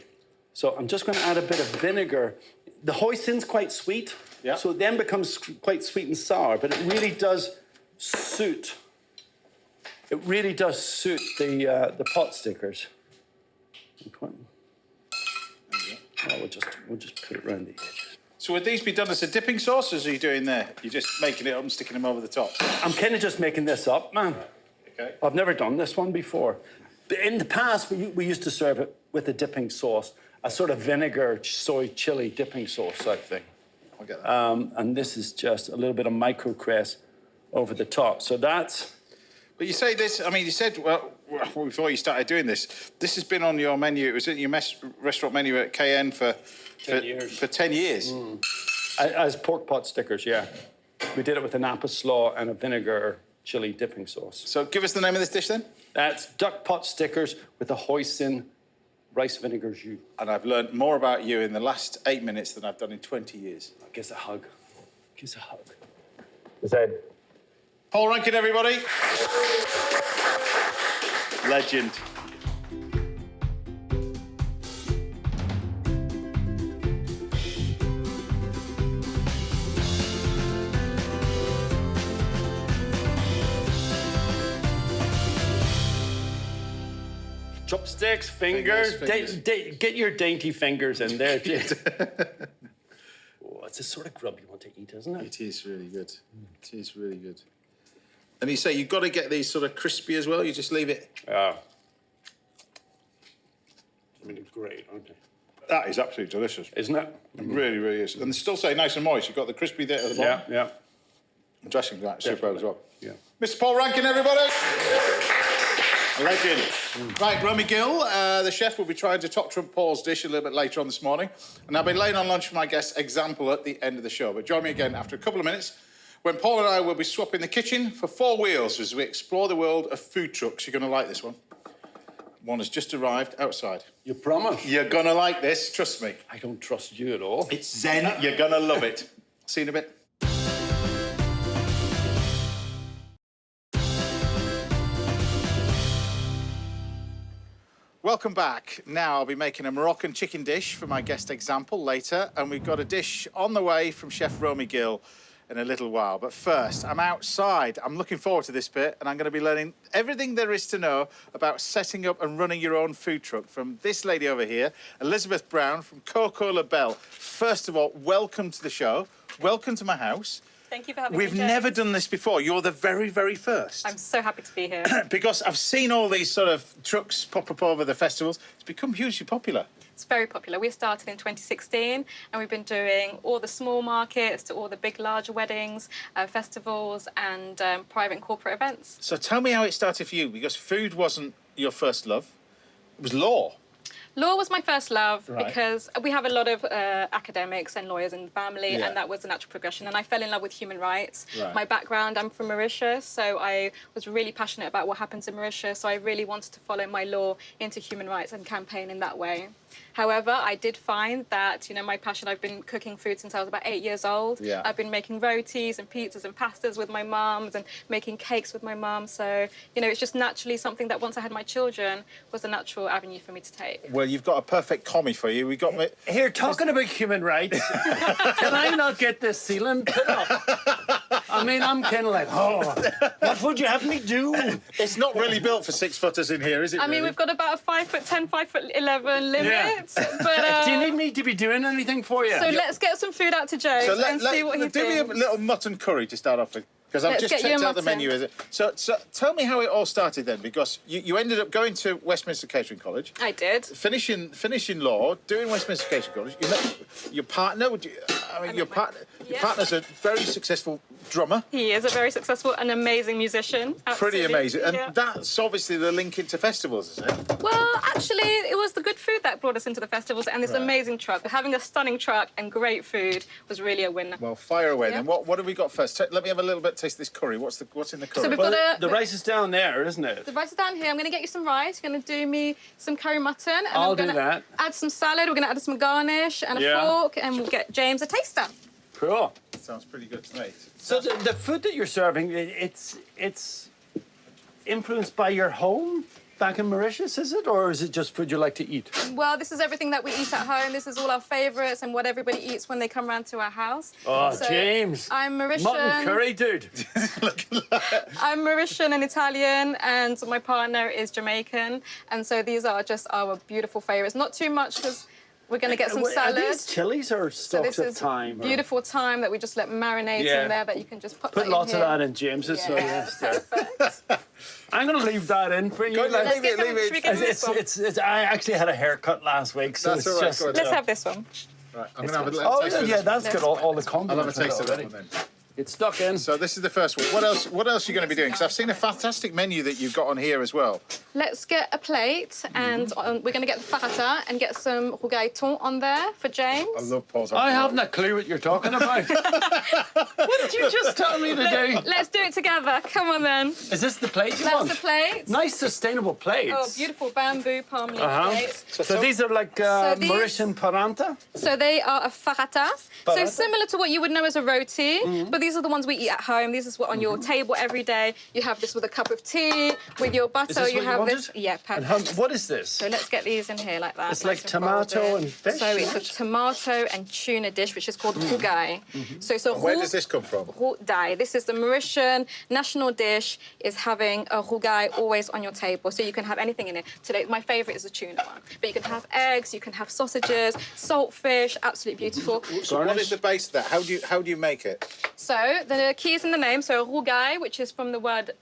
So I'm just going to add a bit of vinegar. The hoisin's quite sweet. Yeah. So it then becomes quite sweet and sour, but it really does suit. It really does suit the pot stickers. Well, we'll just put it around the edges. So would these be done as a dipping sauce, or are you doing there? You're just making it up and sticking them over the top? I'm kind of just making this up, man. Okay. I've never done this one before. In the past, we used to serve it with a dipping sauce, a sort of vinegar, soy chili dipping sauce type thing. I get that. And this is just a little bit of micro cress over the top. So that's... But you say this, I mean, you said, well, before you started doing this, this has been on your menu, it was in your restaurant menu at KN for 10 years. For 10 years. As pork pot stickers, yeah. We did it with an apple slaw and a vinegar chili dipping sauce. So give us the name of this dish then. That's duck pot stickers with a hoisin rice vinegar jus. And I've learned more about you in the last 8 minutes than I've done in 20 years. Give us a hug. Give us a hug. Zed. Paul Rankin, everybody. Legend. Chopsticks, fingers. Get your dainty fingers in there, too. Oh, it's the sort of grub you want to eat, isn't it? It is really good. It is really good. And you say you've got to get these sort of crispy as well. You just leave it. Yeah. I mean, they're great, aren't they? That is absolutely delicious. Isn't it? It really, really is. And they still say nice and moist. You've got the crispy there at the bottom. Yeah. The dressing right, superb as well. Yeah. Mr. Paul Rankin, everybody. A legend. Right, Romy Gill, the chef, will be trying to top trump Paul's dish a little bit later on this morning. And I'll be laying on lunch for my guest example at the end of the show. But join me again after a couple of minutes when Paul and I will be swapping the kitchen for 4 wheels as we explore the world of food trucks. You're going to like this one. One has just arrived outside. You promise? You're going to like this, trust me. I don't trust you at all. It's Zen. You're going to love it. See you in a bit. Welcome back. Now I'll be making a Moroccan chicken dish for my guest example later, and we've got a dish on the way from Chef Romy Gill in a little while. But first, I'm outside. I'm looking forward to this bit, and I'm going to be learning everything there is to know about setting up and running your own food truck from this lady over here, Elizabeth Brown from Coco Labelle. First of all, welcome to the show. Welcome to my house. Thank you for having me, We've James. never done this before. You're the very, very first. I'm so happy to be here. Because I've seen all these sort of trucks pop up over the festivals. It's become hugely popular. It's very popular. We started in 2016 and we've been doing all the small markets to all the big, larger weddings, festivals and private and corporate events. So tell me how it started for you, because food wasn't your first love. It was law. Law was my first love Right. because we have a lot of academics and lawyers in the family, Yeah. and that was a natural progression. And I fell in love with human rights. Right. My background, I'm from Mauritius, so I was really passionate about what happens in Mauritius. So I really wanted to follow my law into human rights and campaign in that way. However, I did find that, you know, my passion, I've been cooking food since I was about 8 years old. Yeah. I've been making rotis and pizzas and pastas with my mums and making cakes with my mum. So, you know, it's just naturally something that once I had my children was a natural avenue for me to take. Well, you've got a perfect commie for you. We got me. Here, talking about human rights, can I not get this ceiling put up? I mean, I'm kind of like, oh, what would you have me do? It's not really built for 6-footers in here, is it? I mean, really? we've got about a 5'10", 5'11" limit. Yeah. But, Do you need me to be doing anything for you? so let's get some food out to James and see what he do me thinks. a little mutton curry to start off with, because I've Let's just get you checked a out the mutton. menu. Is it? So tell me how it all started then, because you ended up going to Westminster Catering College, I did. finishing law, doing Westminster Catering College. You met your partner. Your Yeah. partner's a very successful drummer. He is a very successful and amazing musician. Pretty Absolutely. amazing. And Yeah. that's obviously the link into festivals, isn't it? Well, actually, it was the good food that brought us into the festivals and this Right. amazing truck. Having a stunning truck and great food was really a winner. Well, fire away Yeah. then. What have we got first? Let me have a little bit taste of this curry. What's in the curry? So we've Well, got the rice is down there, isn't it? the rice is down here. I'm going to get you some rice. You're going to do me some curry mutton. And I'll I'm do gonna that. Add some salad. We're going to add some garnish and a Yeah. fork, and we'll get James a taster. Cool. Sounds pretty good to me. So the food that you're serving, it's influenced by your home back in Mauritius, is it? Or is it just food you like to eat? Well, this is everything that we eat at home. This is all our favourites and what everybody eats when they come round to our house. Oh, So, James. I'm Mauritian. Mutton curry, dude. I'm Mauritian and Italian, and my partner is Jamaican. And so these are just our beautiful favourites. Not too much, because we're going to get some Are salad. these chilies or So stalks this of is thyme? or- beautiful thyme that we just let marinate Yeah. in there, that you can just put Put that lots in of here. that in James's, so Yeah. yes. there. Perfect. I'm going to leave that in for you. Go on, like- leave it, Should leave we it. get this one? It's, I actually had a haircut last week, so That's it's all right, just... go on. Let's have this one. Right, I'm going to have a little Oh, taste yeah, of yeah, this. that's got all the I'll condiments. have a taste of that already. one then. It's stuck in. So this is the first one. What else are you going to be doing? Because I've seen a fantastic menu that you've got on here as well. Let's get a plate, and we're going to get the farata and get some rougailton on there for James. I love Paul's. I haven't a clue what you're talking about. What did you just tell me to do? Let's do it together. Come on, then. Is this the plate you That's want? the plate. Nice sustainable plates. Oh, beautiful bamboo palm leaf Uh-huh. plates. So these are like So these- Mauritian paranta? So they are a farata. So Farata? similar to what you would know as a roti, but these are the ones we eat at home. This is what on your table every day. You have this with a cup of tea, with your butter. Is this you what you have wanted? this. Yeah, And perfect. what is this? So let's get these in here like that. It's nice like tomato folded. and fish? So it's a tomato and tuna dish, which is called rougail. So it's a Where does this come from? rougail. This is the Mauritian national dish. Is having a rougail always on your table, so you can have anything in it. Today, my favourite is the tuna one, but you can have eggs, you can have sausages, salt fish, absolutely beautiful. So what is the base of that? How do you make it? So the key is in the name. So rougail, which is from the word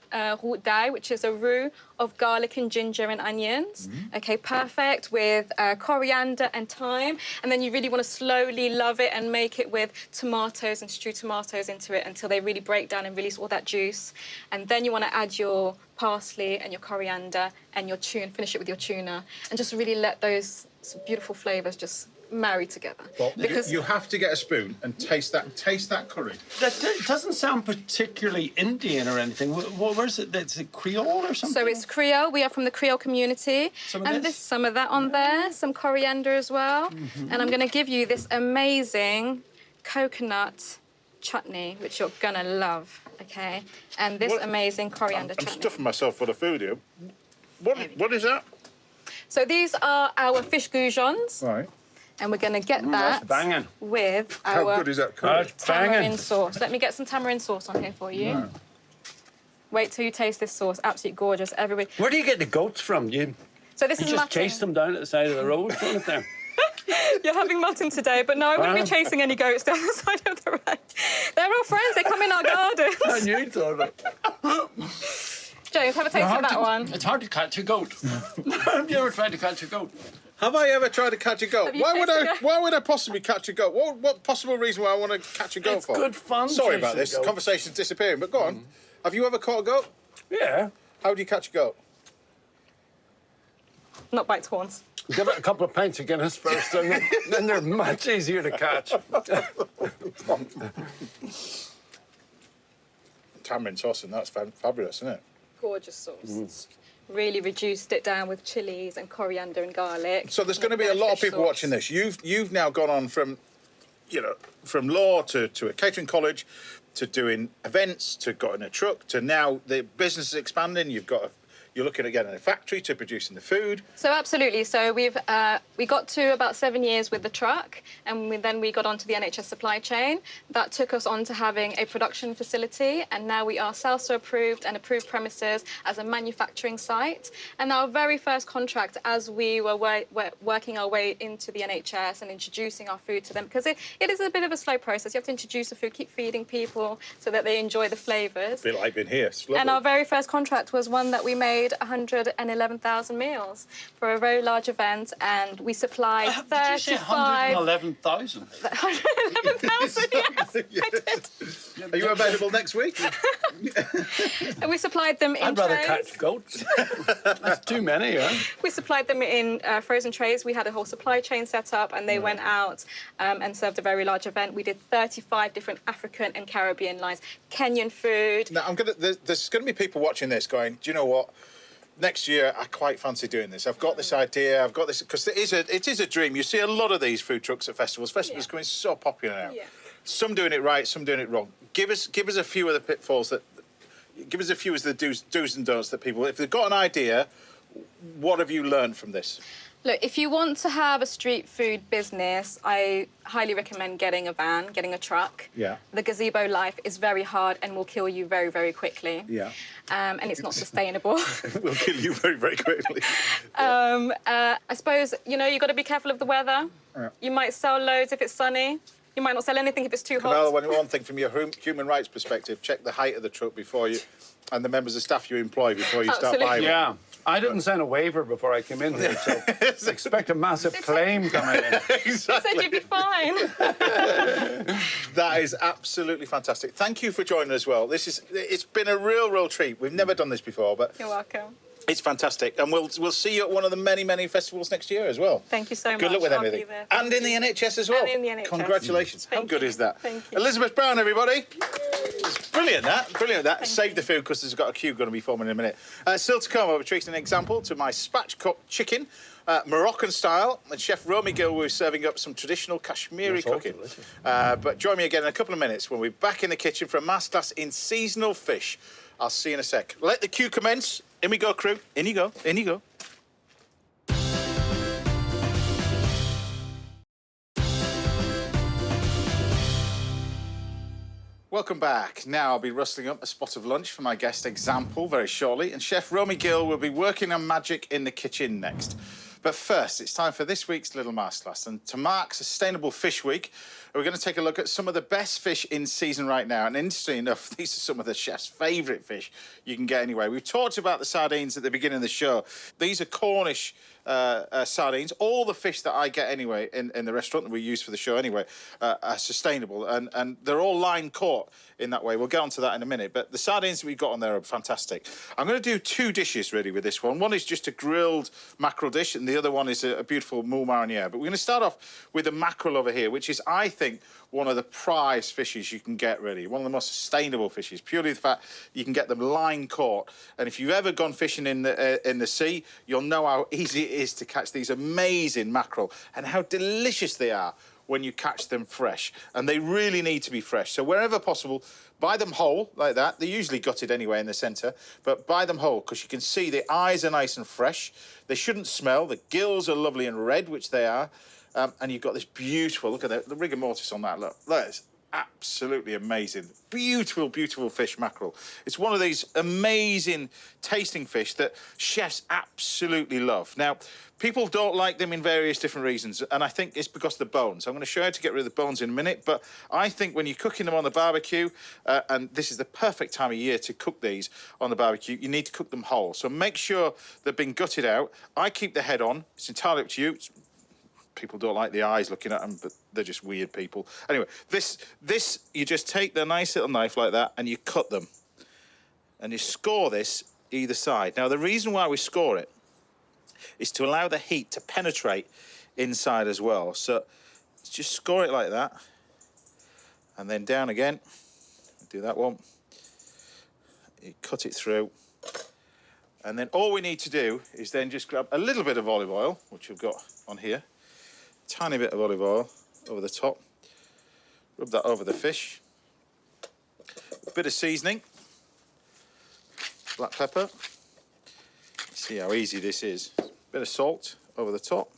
roux, which is a roux of garlic and ginger and onions. Okay, perfect with coriander and thyme. And then you really want to slowly love it and make it with tomatoes and stew tomatoes into it until they really break down and release all that juice. And then you want to add your parsley and your coriander and your tuna, finish it with your tuna, and just really let those beautiful flavours just marry together. Well, because you have to get a spoon and taste that curry. That doesn't sound particularly Indian or anything. Where's it? Is it Creole or something? So it's Creole. We are from the Creole community. Some of and this? there's some of that on there, some coriander as well. And I'm going to give you this amazing coconut chutney, which you're going to love, okay? And this What- amazing coriander I'm chutney. stuffing myself full of food here. What is that? So these are our fish goujons. Right. And we're going to get that banging. with How our good is that? tamarind sauce. Let me get some tamarind sauce on here for you. Right. Wait till you taste this sauce. Absolutely gorgeous. Everybody. Where do you get the goats from? So this You is just mutton. chase them down at the side of the road, don't there? You're having mutton today, but no, I wouldn't be chasing any goats down the side of the road. They're all friends. They come in our gardens. I knew you thought it. James, have a taste of that one. It's hard to catch a goat. Have you ever tried to catch a goat? Have I ever tried to catch a goat? Have you tasted a goat? Why would I possibly catch a goat? What possible reason why I want to catch a goat It's for? good fun Sorry about chasing this. goats. Conversation's disappearing, but go on. Have you ever caught a goat? Yeah. How do you catch a goat? Not bites horns. Give it a couple of pints of Guinness first, and then they're much easier to catch. Tamarind sauce, and that's fabulous, isn't it? Gorgeous sauce. Really reduced it down with chilies and coriander and garlic. So there's going to be a lot of people watching this. You've now gone on from law to a catering college, to doing events, to got in a truck, to now the business is expanding. You're looking at getting a factory to producing the food. So absolutely. So we got to about 7 years with the truck, and then we got onto the NHS supply chain. That took us on to having a production facility, and now we are SALSA approved and approved premises as a manufacturing site. And our very first contract, as we were working our way into the NHS and introducing our food to them, because it is a bit of a slow process. You have to introduce the food, keep feeding people so that they enjoy the flavours. A bit like being here. It's lovely. And our very first contract was one that we made 111,000 meals for a very large event, and we supplied 35. 111,000. 111,000, yes, I did. Are you available next week? And we supplied them in I'd rather trays. catch goats. That's too many, huh? We supplied them in frozen trays. We had a whole supply chain set up, and they went out and served a very large event. We did 35 different African and Caribbean lines, Kenyan food. Now, there's going to be people watching this going, do you know what? Next year, I quite fancy doing this. I've got this idea. I've got this because it is a dream. You see a lot of these food trucks at festivals. Festivals becoming so popular now. Yeah. Some doing it right, some doing it wrong. Give us a few of the pitfalls give us a few of the do's and don'ts that people, if they've got an idea, what have you learned from this? Look, if you want to have a street food business, I highly recommend getting a van, getting a truck. Yeah. The gazebo life is very hard and will kill you very, very quickly. Yeah. And it's not sustainable. We'll kill you very, very quickly. I suppose, you've got to be careful of the weather. Yeah. You might sell loads if it's sunny. You might not sell anything if it's too hot. Well, one thing from your human rights perspective, check the height of the truck and the members of staff you employ before you start buying it. Yeah. I didn't sign a waiver before I came in here, so expect a massive claim coming in. I said you'd be fine. That is absolutely fantastic. Thank you for joining us as well. It's been a real treat. We've never done this before, but You're welcome. it's fantastic. And we'll see you at one of the many festivals next year as well. Thank you so much. Good luck with I'll be everything. there. And in the NHS as well. And in the NHS. Congratulations. How Thank good you. is that? Thank you. Elizabeth Brown, everybody. It's brilliant, that. Brilliant, that. Save the food because there's got a queue going to be forming in a minute. Still to come, I'll be treating an example to my spatch-cooked chicken, Moroccan style, and Chef Romy Gill will be serving up some traditional Kashmiri cooking. But join me again in a couple of minutes when we're back in the kitchen for a masterclass in seasonal fish. I'll see you in a sec. Let the queue commence. In we go, crew. In you go. In you go. Welcome back. Now I'll be rustling up a spot of lunch for my guest example very shortly, and Chef Romy Gill will be working on magic in the kitchen next. But first, it's time for this week's Little Masterclass, and to mark Sustainable Fish Week, we're going to take a look at some of the best fish in season right now. And interestingly enough, these are some of the chef's favourite fish you can get anyway. We've talked about the sardines at the beginning of the show. These are Cornish sardines. All the fish that I get anyway in the restaurant that we use for the show anyway are sustainable, and they're all line caught in that way. We'll get onto that in a minute, but the sardines that we've got on there are fantastic. I'm going to do two dishes really with this one. One is just a grilled mackerel dish, and the other one is a beautiful moule marinière. But we're going to start off with the mackerel over here, which is, I think, one of the prize fishes you can get, really. One of the most sustainable fishes, purely the fact you can get them line caught. And if you've ever gone fishing in the sea, you'll know how easy it is to catch these amazing mackerel and how delicious they are when you catch them fresh. And they really need to be fresh. So wherever possible, buy them whole like that. They're usually gutted anyway in the centre, but buy them whole because you can see the eyes are nice and fresh. They shouldn't smell. The gills are lovely and red, which they are. And you've got this beautiful, look at the rigor mortis on that, look. That is absolutely amazing. Beautiful, beautiful fish, mackerel. It's one of these amazing tasting fish that chefs absolutely love. Now, people don't like them in various different reasons, and I think it's because of the bones. I'm going to show you how to get rid of the bones in a minute, but I think when you're cooking them on the barbecue, and this is the perfect time of year to cook these on the barbecue, you need to cook them whole. So make sure they've been gutted out. I keep the head on. It's entirely up to you. People don't like the eyes looking at them, but they're just weird people. Anyway, this you just take the nice little knife like that and you cut them. And you score this either side. Now, the reason why we score it is to allow the heat to penetrate inside as well. So just score it like that. And then down again. Do that one. You cut it through. And then all we need to do is then just grab a little bit of olive oil, which we've got on here. Tiny bit of olive oil over the top. Rub that over the fish. A bit of seasoning. Black pepper. See how easy this is. Bit of salt over the top.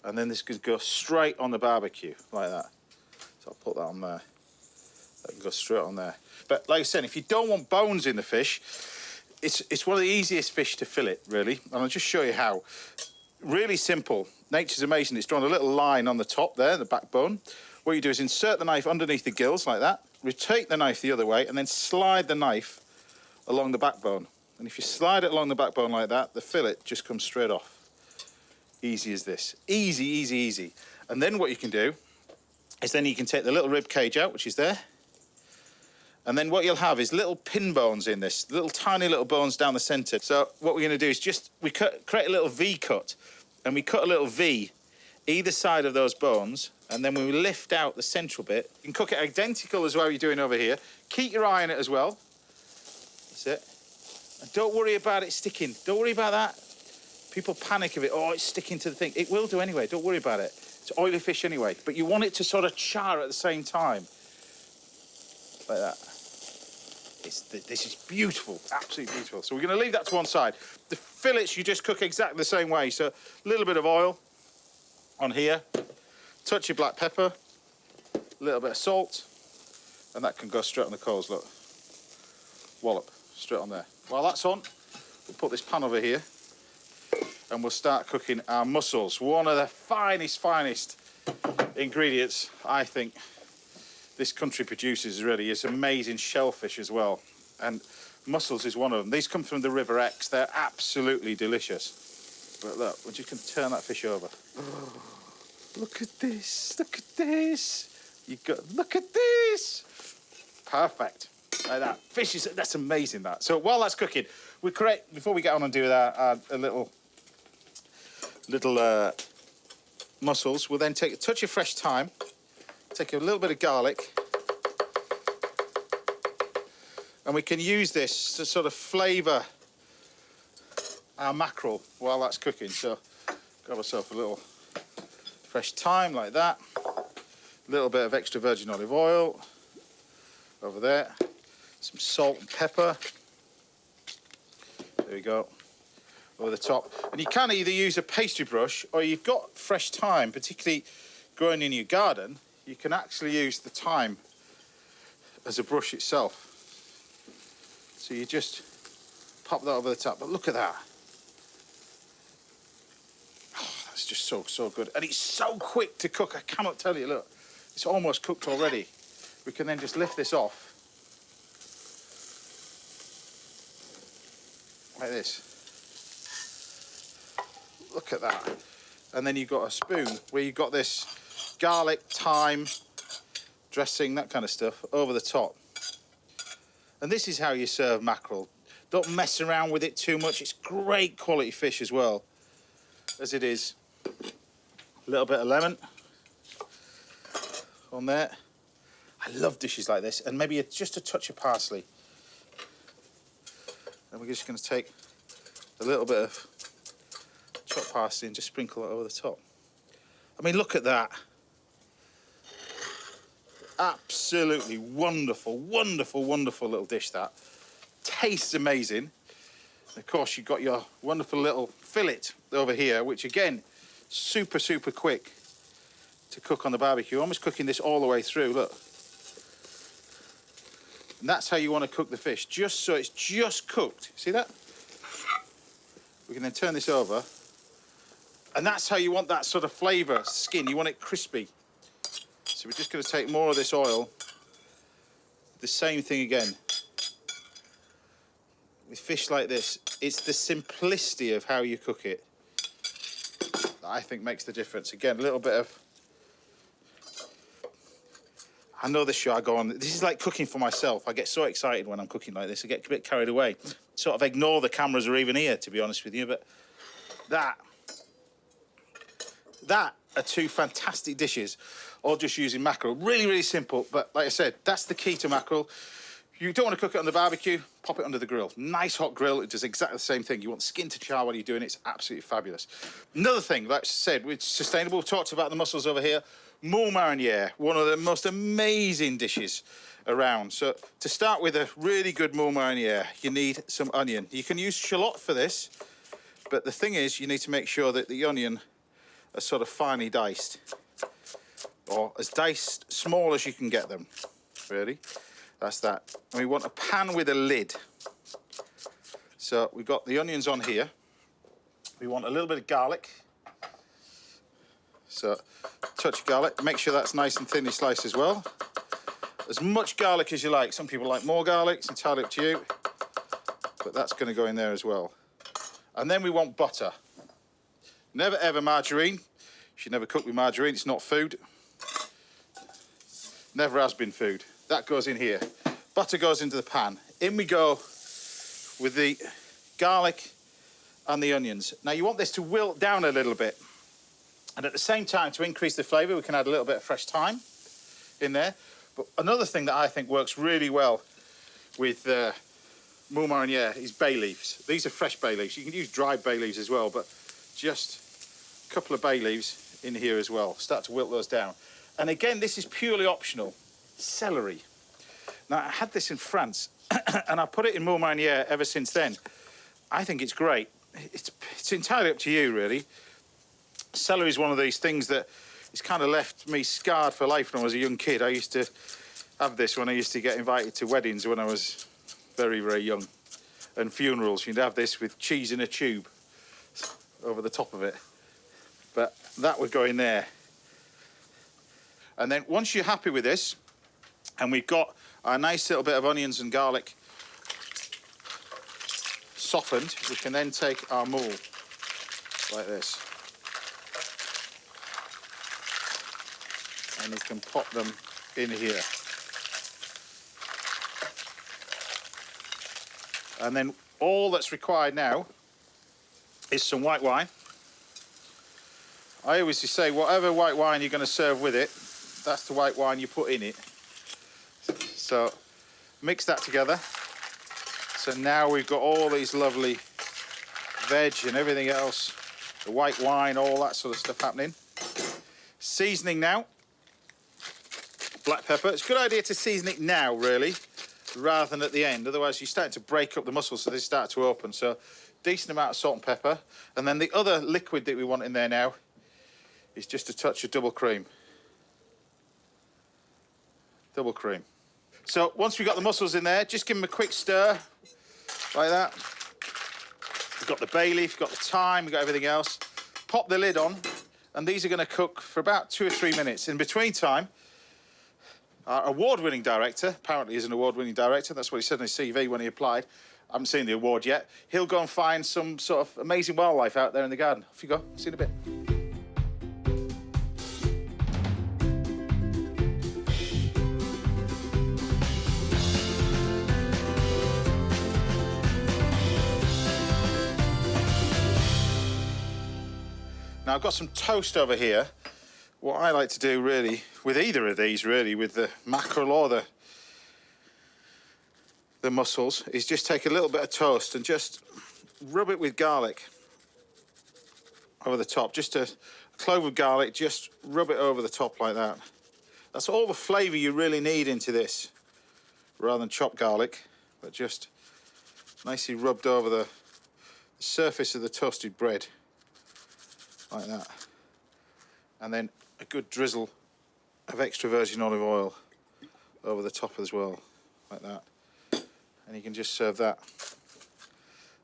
And then this could go straight on the barbecue, like that. So I'll put that on there. That can go straight on there. But like I said, if you don't want bones in the fish, it's one of the easiest fish to fillet, really. And I'll just show you how. Really simple. Nature's amazing. It's drawn a little line on the top there, the backbone. What you do is insert the knife underneath the gills like that, rotate the knife the other way, and then slide the knife along the backbone. And if you slide it along the backbone like that, the fillet just comes straight off. Easy as this. Easy, easy, easy. And then what you can do is then you can take the little rib cage out, which is there. And then what you'll have is little pin bones in this, little tiny little bones down the centre. So what we're going to do is create a little V cut, and we cut a little V either side of those bones, and then we lift out the central bit. You can cook it identical as well you're doing over here. Keep your eye on it as well. That's it. And don't worry about it sticking. Don't worry about that. People panic of it. Oh, it's sticking to the thing. It will do anyway. Don't worry about it. It's oily fish anyway. But you want it to sort of char at the same time. Like that. This is beautiful, absolutely beautiful. So we're going to leave that to one side. The fillets you just cook exactly the same way. So a little bit of oil on here, touch of black pepper, a little bit of salt, and that can go straight on the coals, look. Wallop, straight on there. While that's on, we'll put this pan over here and we'll start cooking our mussels. One of the finest ingredients, I think, this country produces really is amazing shellfish as well. And mussels is one of them. These come from the River Exe. They're absolutely delicious. But look, we're just going to turn that fish over. Oh, look at this. Look at this. Look at this. Perfect. Like that. Fish is, that's amazing, that. So while that's cooking, we create, before we get on and do that, a little mussels. We'll then take a touch of fresh thyme. Take a little bit of garlic, and we can use this to sort of flavour our mackerel while that's cooking. So grab yourself a little fresh thyme like that, a little bit of extra virgin olive oil over there, some salt and pepper. There we go, over the top. And you can either use a pastry brush, or you've got fresh thyme, particularly growing in your garden. You can actually use the thyme as a brush itself. So you just pop that over the top. But look at that. Oh, that's just so good. And it's so quick to cook, I cannot tell you. Look, it's almost cooked already. We can then just lift this off. Like this. Look at that. And then you've got a spoon where you've got this garlic, thyme, dressing, that kind of stuff, over the top. And this is how you serve mackerel. Don't mess around with it too much. It's great quality fish as well, as it is. A little bit of lemon on there. I love dishes like this, and maybe just a touch of parsley. And we're just going to take a little bit of chopped parsley and just sprinkle it over the top. I mean, look at that. Absolutely wonderful, wonderful, wonderful little dish, that. Tastes amazing. And of course, you've got your wonderful little fillet over here, which again, super, super quick to cook on the barbecue. Almost cooking this all the way through, look. And that's how you want to cook the fish, just so it's just cooked. See that? We can then turn this over. And that's how you want that sort of flavour, skin. You want it crispy. So we're just going to take more of this oil. The same thing again. With fish like this, it's the simplicity of how you cook it that I think makes the difference. Again, a little bit of... I know this show I go on. This is like cooking for myself. I get so excited when I'm cooking like this. I get a bit carried away. Sort of ignore the cameras are even here, to be honest with you. But that are two fantastic dishes, all just using mackerel. Really, really simple. But like I said, that's the key to mackerel. You don't want to cook it on the barbecue, pop it under the grill. Nice hot grill, it does exactly the same thing. You want skin to char while you're doing it, it's absolutely fabulous. Another thing, like I said, it's sustainable. We've talked about the mussels over here. Moule marinière, one of the most amazing dishes around. So to start with a really good moule marinière, you need some onion. You can use shallot for this, but the thing is, you need to make sure that the onion are sort of finely diced, or as diced small as you can get them, really. That's that. And we want a pan with a lid. So we've got the onions on here. We want a little bit of garlic. So touch of garlic. Make sure that's nice and thinly sliced as well. As much garlic as you like. Some people like more garlic. It's entirely up to you. But that's going to go in there as well. And then we want butter. Never ever margarine. You should never cook with margarine. It's not food. Never has been food. That goes in here. Butter goes into the pan. In we go with the garlic and the onions. Now you want this to wilt down a little bit. And at the same time, to increase the flavour, we can add a little bit of fresh thyme in there. But another thing that I think works really well with moule marinière is bay leaves. These are fresh bay leaves. You can use dried bay leaves as well, but just a couple of bay leaves in here as well. Start to wilt those down. And again, this is purely optional. Celery. Now, I had this in France, and I put it in moule marinière ever since then. I think it's great. It's entirely up to you, really. Celery is one of these things that it's kind of left me scarred for life when I was a young kid. I used to have this when I used to get invited to weddings when I was very, very young, and funerals. You'd have this with cheese in a tube over the top of it. But that would go in there. And then once you're happy with this, and we've got a nice little bit of onions and garlic softened, we can then take our moule like this. And we can pop them in here. And then all that's required now is some white wine. I always say, whatever white wine you're going to serve with it, that's the white wine you put in it. So mix that together. So now we've got all these lovely veg and everything else, the white wine, all that sort of stuff happening. Seasoning now. Black pepper. It's a good idea to season it now, really, rather than at the end. Otherwise, you're starting to break up the mussels, so they start to open. So decent amount of salt and pepper. And then the other liquid that we want in there now is just a touch of double cream. Double cream. So once we've got the mussels in there, just give them a quick stir, like that. We've got the bay leaf, we've got the thyme, we've got everything else. Pop the lid on, and these are going to cook for about 2 or 3 minutes. In between time, our award-winning director, apparently he's an award-winning director, that's what he said on his CV when he applied. I haven't seen the award yet. He'll go and find some sort of amazing wildlife out there in the garden. Off you go. See you in a bit. Now, I've got some toast over here. What I like to do, really, with either of these, really, with the mackerel or the mussels, is just take a little bit of toast and just rub it with garlic over the top. Just a clove of garlic, just rub it over the top like that. That's all the flavour you really need into this, rather than chopped garlic, but just nicely rubbed over the surface of the toasted bread, like that. And then a good drizzle of extra virgin olive oil over the top as well, like that. And you can just serve that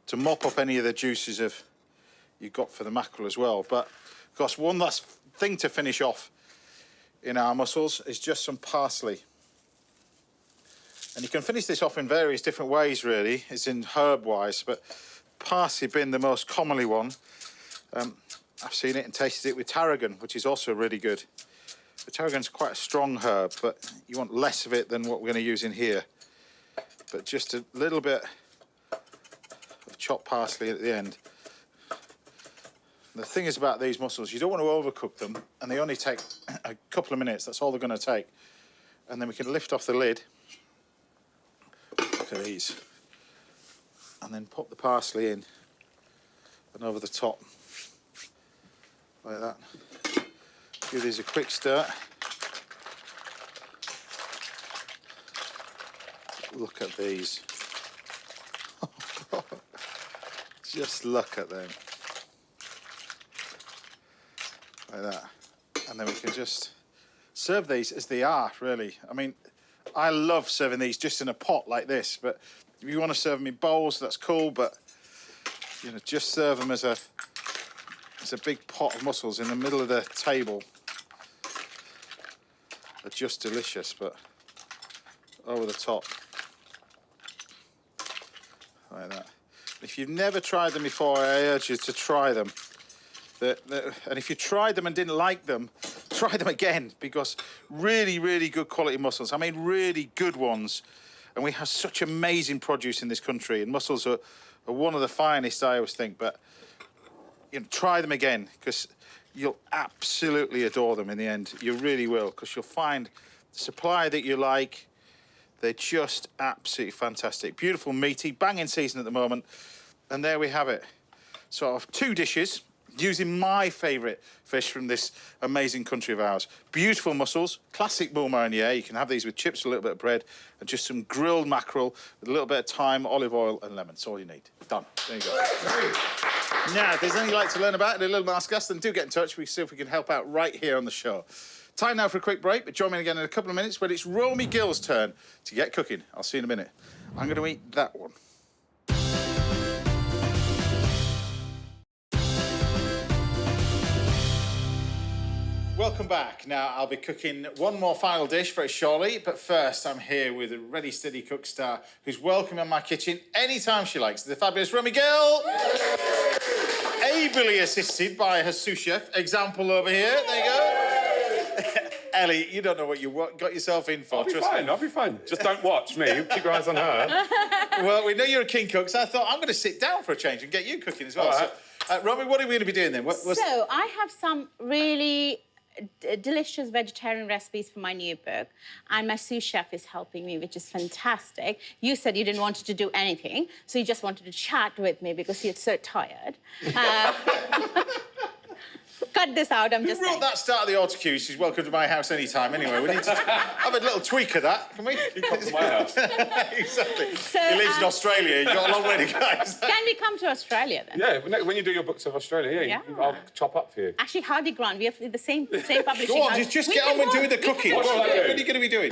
to mop up any of the juices of you've got for the mackerel as well. But of course, one last thing to finish off in our mussels is just some parsley. And you can finish this off in various different ways, really. It's in herb-wise, but parsley being the most commonly one. I've seen it and tasted it with tarragon, which is also really good. The tarragon's quite a strong herb, but you want less of it than what we're going to use in here. But just a little bit of chopped parsley at the end. The thing is about these mussels, you don't want to overcook them, and they only take a couple of minutes. That's all they're going to take. And then we can lift off the lid. Look at these. And then pop the parsley in and over the top, like that. Give these a quick stir. Look at these. Just look at them. Like that. And then we can just serve these as they are, really. I mean, I love serving these just in a pot like this, but if you want to serve them in bowls, that's cool, but, you know, just serve them as a big pot of mussels in the middle of the table. They're just delicious, but over the top. Like that. If you've never tried them before, I urge you to try them. And if you tried them and didn't like them, try them again, because really, really good quality mussels. I mean, really good ones. And we have such amazing produce in this country, and mussels are one of the finest, I always think. But you know, try them again, because you'll absolutely adore them in the end. You really will, because you'll find the supply that you like. They're just absolutely fantastic. Beautiful, meaty, banging season at the moment. And there we have it. So I have 2 dishes using my favourite fish from this amazing country of ours. Beautiful mussels, classic moule marinier. You can have these with chips, a little bit of bread, and just some grilled mackerel with a little bit of thyme, olive oil, and lemon. That's all you need. Done. There you go. Now, if there's anything you'd like to learn about it, a little ask us, then do get in touch. We see if we can help out right here on the show. Time now for a quick break, but join me again in a couple of minutes when it's Romy Gill's turn to get cooking. I'll see you in a minute. I'm going to eat that one. Welcome back. Now, I'll be cooking one more final dish very shortly, but first I'm here with a ready, steady cook star who's welcome in my kitchen anytime she likes. The fabulous Romy Gill! Ably assisted by her sous chef, example over here. There you go. Ellie, you don't know what you got yourself in for. I'll be fine. Just don't watch me. Keep your eyes on her. Well, we know you're a keen cook, so I thought I'm going to sit down for a change and get you cooking as well. All right. So, Romy, what are we going to be doing then? So I have some really delicious vegetarian recipes for my new book, and my sous chef is helping me, which is fantastic. You said you didn't want to do anything, so you just wanted to chat with me because you're so tired. Cut this out, I'm just saying. You wrote that start of the autocue. She's welcome to my house anytime. Anyway, we need to have a little tweak of that, can we? You come to my house. Exactly. So, he lives in Australia. You've got a long way to go. Can we come to Australia then? Yeah, when you do your books of Australia, Yeah. I'll chop up for you. Actually, Hardy Grant, we have the same publishing Go on, house. just get on with doing the cooking. What are you going to be doing?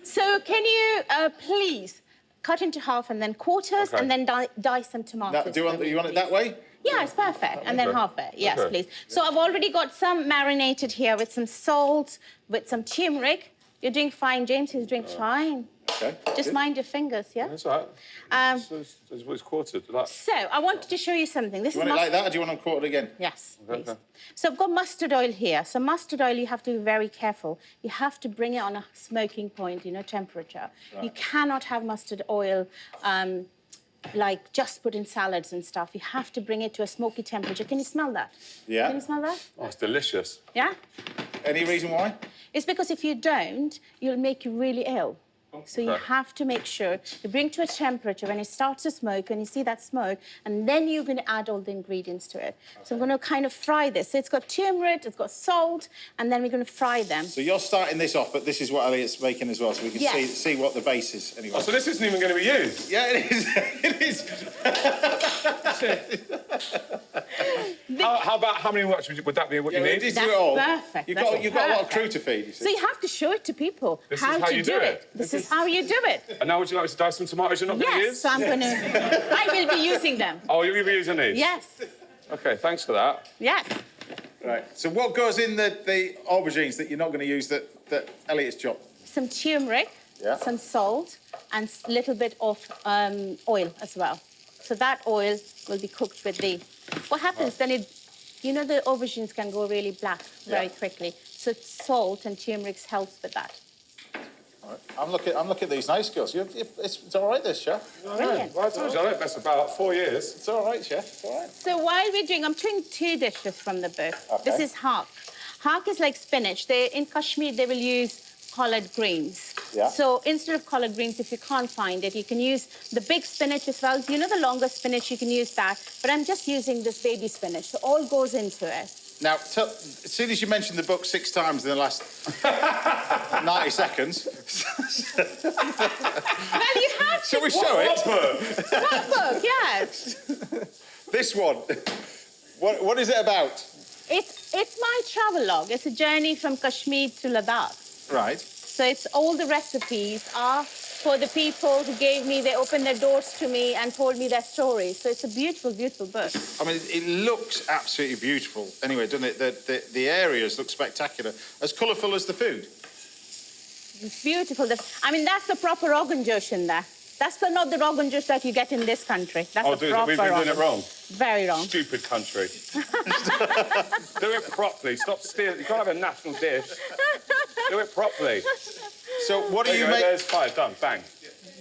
So can you please cut into half and then quarters, and then dice some tomatoes. You want it that way? Yeah, it's perfect. And then half it. Yes, please. So I've already got some marinated here with some salt, with some turmeric. You're doing fine, James. He's doing fine. Okay. Just mind your fingers, yeah? That's all right. It's quartered. So I wanted to show you something. This do you want it like that, or do you want them quartered again? Yes, please. So I've got mustard oil here. So mustard oil, you have to be very careful. You have to bring it on a smoking point, temperature. Right. You cannot have mustard oil like just put in salads and stuff. You have to bring it to a smoky temperature. Can you smell that? Yeah. Can you smell that? Oh, it's delicious. Yeah? Any reason why? It's because if you don't, you'll make you really ill. So you have to make sure you bring to a temperature when it starts to smoke, when you see that smoke, and then you're going to add all the ingredients to it. So I'm going to kind of fry this. So it's got turmeric, it's got salt, and then we're going to fry them. So you're starting this off, but this is what Elliot's making as well, so we can see what the base is anyway. Oh, so this isn't even going to be used? Yeah, it is. It is. How many watts would that be what you need? Just That's do it all. perfect. You've That's got a lot of perfect. crew to feed, you see. So you have to show it to people This is how how to you do do it. it. This is how you do it. And now would you like to dice some tomatoes you're not going to Yes, use? so I'm going to... I will be using them. Oh, you'll be using these? Yes, OK, thanks for that. yes. Right. So what goes in the aubergines that you're not going to use that Elliot's chopped? Some turmeric, some salt, and a little bit of oil as well. So that oil will be cooked with the... What happens then, you know the aubergines can go really black very quickly. So salt and turmeric helps with that. All right. I'm looking at these nice girls. It's all right, this, Chef. Brilliant. Well, I told you, I don't mess about 4 years. It's all right, Chef. It's all right. So while we're doing, I'm doing 2 dishes from the book. Okay. This is haq. Haq is like spinach. In Kashmir, they will use collard greens. Yeah. So instead of collard greens, if you can't find it, you can use the big spinach as well. You know the longer spinach, you can use that. But I'm just using this baby spinach. So all goes into it. Now, as soon as you mentioned the book 6 times in the last 90 seconds... Well, you have to... Shall we show it? What book? Yes. This one. What is it about? It's my travelogue. It's a journey from Kashmir to Ladakh. Right. So it's all the recipes are for the people who gave me, they opened their doors to me and told me their stories. So it's a beautiful, beautiful book. I mean, it looks absolutely beautiful. Anyway, doesn't it? The areas look spectacular. As colourful as the food. It's beautiful. I mean, that's the proper Rogan Josh in there. That's not the Rogan Josh that you get in this country. That's the proper we've been doing it wrong. Very wrong. Stupid country. Do it properly. Stop stealing. You can't have a national dish. Do it properly. So what do you make? There's 5 done. Bang.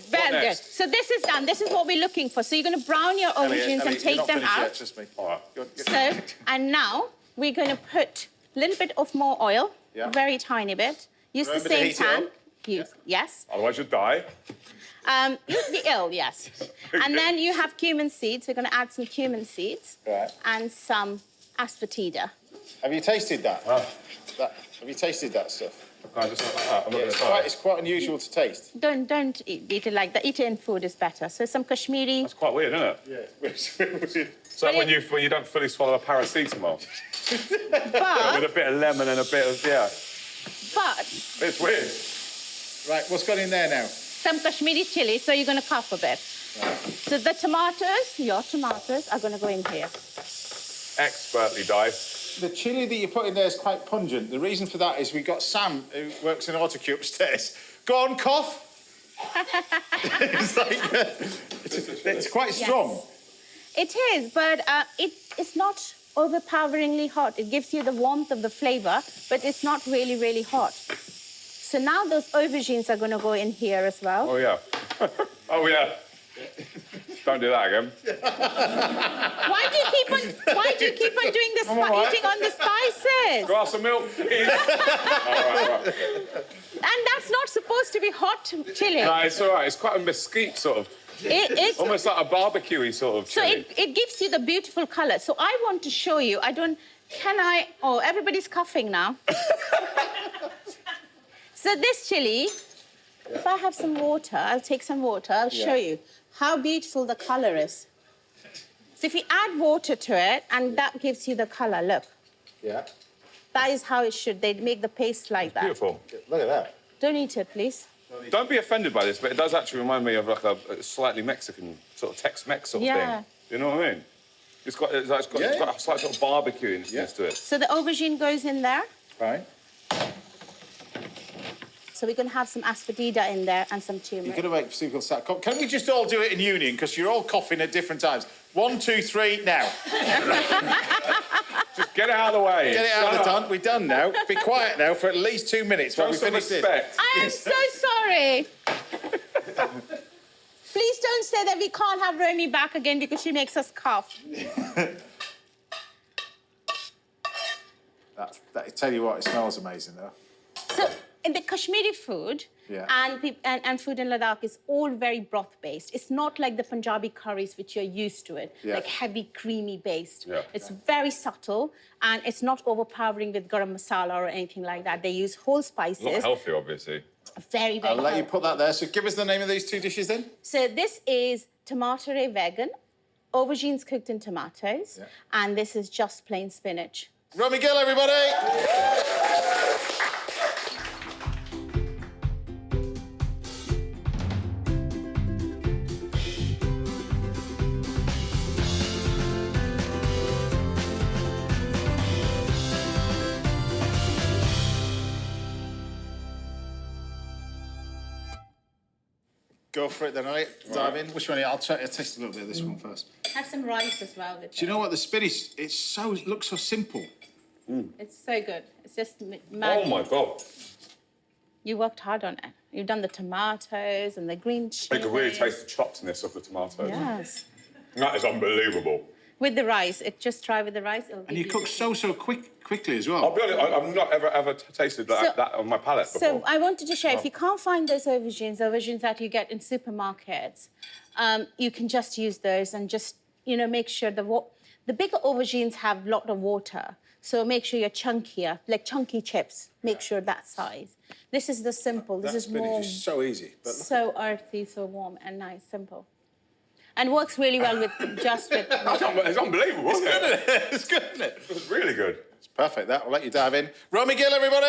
Very good. next? So this is done. This is what we're looking for. So you're going to brown your aubergines and take them out. Yet, just me. All right. So, and now we're going to put a little bit of more oil, very tiny bit. Use Remember the to same heat it pan. up? Yes. Otherwise you'll die. You'll be ill, yes. And then you have cumin seeds. We're going to add some cumin seeds and some asafoetida. Have you tasted that? Have you tasted that stuff? No, just like that. I'm not going to try. It's quite unusual to taste. Don't eat it like that. Eat it in food is better. So some Kashmiri. It's quite weird, isn't it? Yeah. So when you don't fully swallow a paracetamol But, with a bit of lemon and a bit of but It's weird. Right, what's gone in there now? some Kashmiri chili, so you're going to cough a bit. Right. So the tomatoes, your tomatoes, are going to go in here. Expertly diced. The chilli that you put in there is quite pungent. The reason for that is we've got Sam, who works in Autocue upstairs. Go on, cough. It's quite strong. It is, but it's not overpoweringly hot. It gives you the warmth of the flavour, but it's not really, really hot. So now those aubergines are going to go in here as well. Oh, yeah. Oh, yeah. Don't do that again. Why do you keep on doing this, eating on the spices? Glass of milk. All right. And that's not supposed to be hot chili. No, it's all right. It's quite a mesquite sort of. It's almost like a barbecue-y sort of chili. So it gives you the beautiful colour. So I want to show you. Oh, everybody's coughing now. So this chili, if I have some water, I'll take some water. I'll show you how beautiful the colour is. So if you add water to it, and that gives you the colour, look. Yeah. That is how it should. They make the paste like that. Beautiful. Look at that. Don't eat it, please. Don't be offended by this, but it does actually remind me of like a slightly Mexican sort of Tex-Mex sort of thing. You know what I mean? It's got a slight sort of barbecue-ness to it. So the aubergine goes in there. Right. So we're going to have some asafoetida in there and some turmeric. You're going to make people start coughing. Can we just all do it in union? Because you're all coughing at different times. 1, 2, 3, now. Just get it out of the way. Get it out of the tongue. We're done now. Be quiet now for at least 2 minutes while we finish this. I am so sorry. Please don't say that we can't have Romy back again because she makes us cough. I tell you what, it smells amazing, though. So in the Kashmiri food and food in Ladakh is all very broth-based. It's not like the Punjabi curries, which you're used to it, like heavy, creamy based. Yeah. It's very subtle, and it's not overpowering with garam masala or anything like that. They use whole spices. A lot healthier, obviously. Very, very I'll let you healthy. put that there. So give us the name of these two dishes then. So this is tomato vegan, aubergines cooked in tomatoes, and this is just plain spinach. Romy Gill, everybody! Go for it then, all right? Dive in. Which one? I'll taste a little bit of this one first. Have some rice as well. With Do you know what? The spinach, it looks so simple. It's so good. It's just magic. Oh my God. You worked hard on it. You've done the tomatoes and the green chili. You can really taste the chopness of the tomatoes. Yes. That is unbelievable. With the rice, just try with the rice. And you cook so quickly as well. I'll be honest, I've not ever tasted that on my palate before. So I wanted to share, if you can't find those aubergines that you get in supermarkets, you can just use those and just, make sure the bigger aubergines have a lot of water. So make sure you're chunkier, like chunky chips. Make sure that size. This is the simple. This is more. Spinach is so easy. But so earthy, so warm and nice, simple. And works really well with It's unbelievable, isn't it? It's good, isn't it? It's really good. It's perfect, that. I'll let you dive in. Romy Gill, everybody!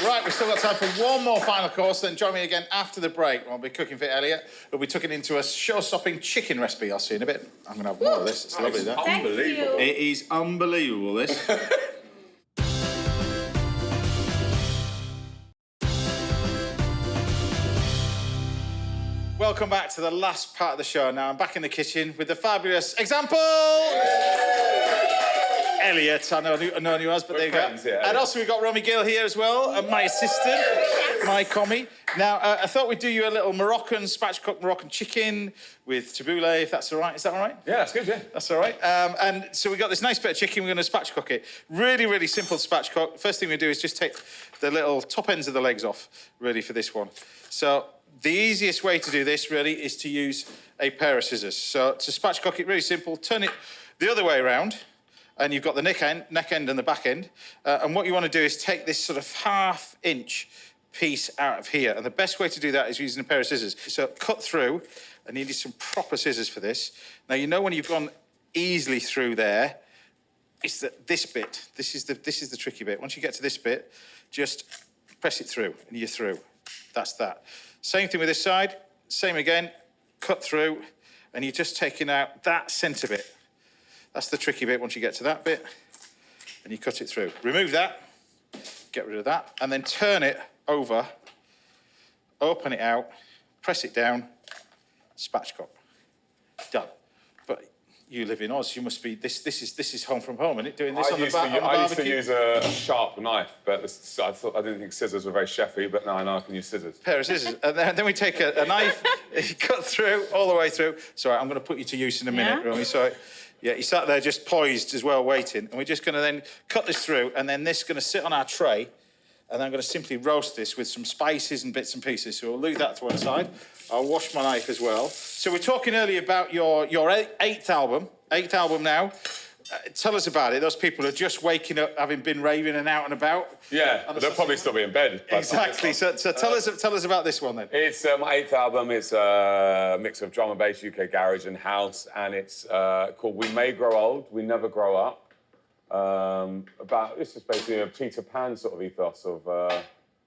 Right, we've still got time for one more final course, then join me again after the break. We'll be cooking for Elliot. We'll be tucking into a show-stopping chicken recipe I'll see in a bit. I'm going to have more of this. It's lovely, that. Unbelievable. It is unbelievable, this. Welcome back to the last part of the show. Now I'm back in the kitchen with the fabulous example! Elliot, I know who else, but there you go. Here, and also we've got Romy Gill here as well, and my assistant, my commie. Now, I thought we'd do you a little spatchcock Moroccan chicken with tabbouleh, if that's all right. Is that all right? Yeah, that's good, yeah. That's all right. And so we've got this nice bit of chicken, we're going to spatchcock it. Really, really simple to spatchcock. First thing we do is just take the little top ends of the legs off, really, for this one. So the easiest way to do this, really, is to use a pair of scissors. So to spatchcock it, really simple, turn it the other way around, and you've got the neck end and the back end. And what you want to do is take this sort of half-inch piece out of here. And the best way to do that is using a pair of scissors. So cut through, and you need some proper scissors for this. Now, when you've gone easily through there, it's this bit. This is the tricky bit. Once you get to this bit, just press it through, and you're through. That's that. Same thing with this side. Same again. Cut through, and you're just taking out that centre bit. That's the tricky bit. Once you get to that bit, and you cut it through. Remove that. Get rid of that, and then turn it over. Open it out. Press it down. Spatchcock. Done. But you live in Oz. You must be. This is home from home, isn't it? Doing this on the barbecue. I used to use a sharp knife, but I didn't think scissors were very chefy. But now I know I can use scissors. Pair of scissors, and then we take a knife, cut through all the way through. Sorry, I'm going to put you to use in a minute, Romy. So, yeah, you sat there just poised as well, waiting, and we're just going to then cut this through, and then this is going to sit on our tray, and I'm going to simply roast this with some spices and bits and pieces. So we'll leave that to one side. I'll wash my knife as well. So we're talking earlier about your eighth album now. Tell us about it. Those people are just waking up, having been raving and out and about. Yeah, but they'll probably still be in bed. Exactly. So tell us about this one then. It's my eighth album. It's a mix of drum and bass, UK garage and house, and it's called We May Grow Old, We Never Grow Up. It's just basically a Peter Pan sort of ethos of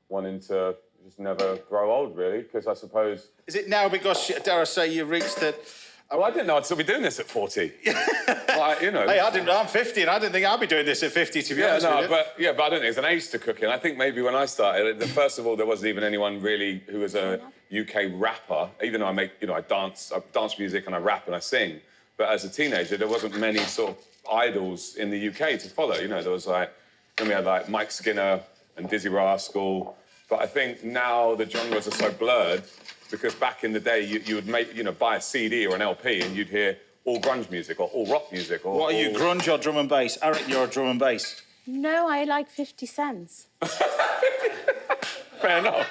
wanting to just never grow old, really, because I suppose... Is it now because, dare I say, you reached that... Well, I didn't know I'd still be doing this at 40. Hey, I'm 50 and I didn't think I'd be doing this at 50, to be honest with you. But I don't think there's an age to cooking. I think maybe when I started, first of all, there wasn't even anyone really who was a UK rapper, even though I dance music and I rap and I sing. But as a teenager, there wasn't many sort of idols in the UK to follow. There was then we had Mike Skinner and Dizzy Rascal. But I think now the genres are so blurred because back in the day you would buy a CD or an LP and you'd hear all grunge music or all rock music. What are you, grunge or drum and bass? I reckon you're a drum and bass. No, I like 50 cents. Fair enough.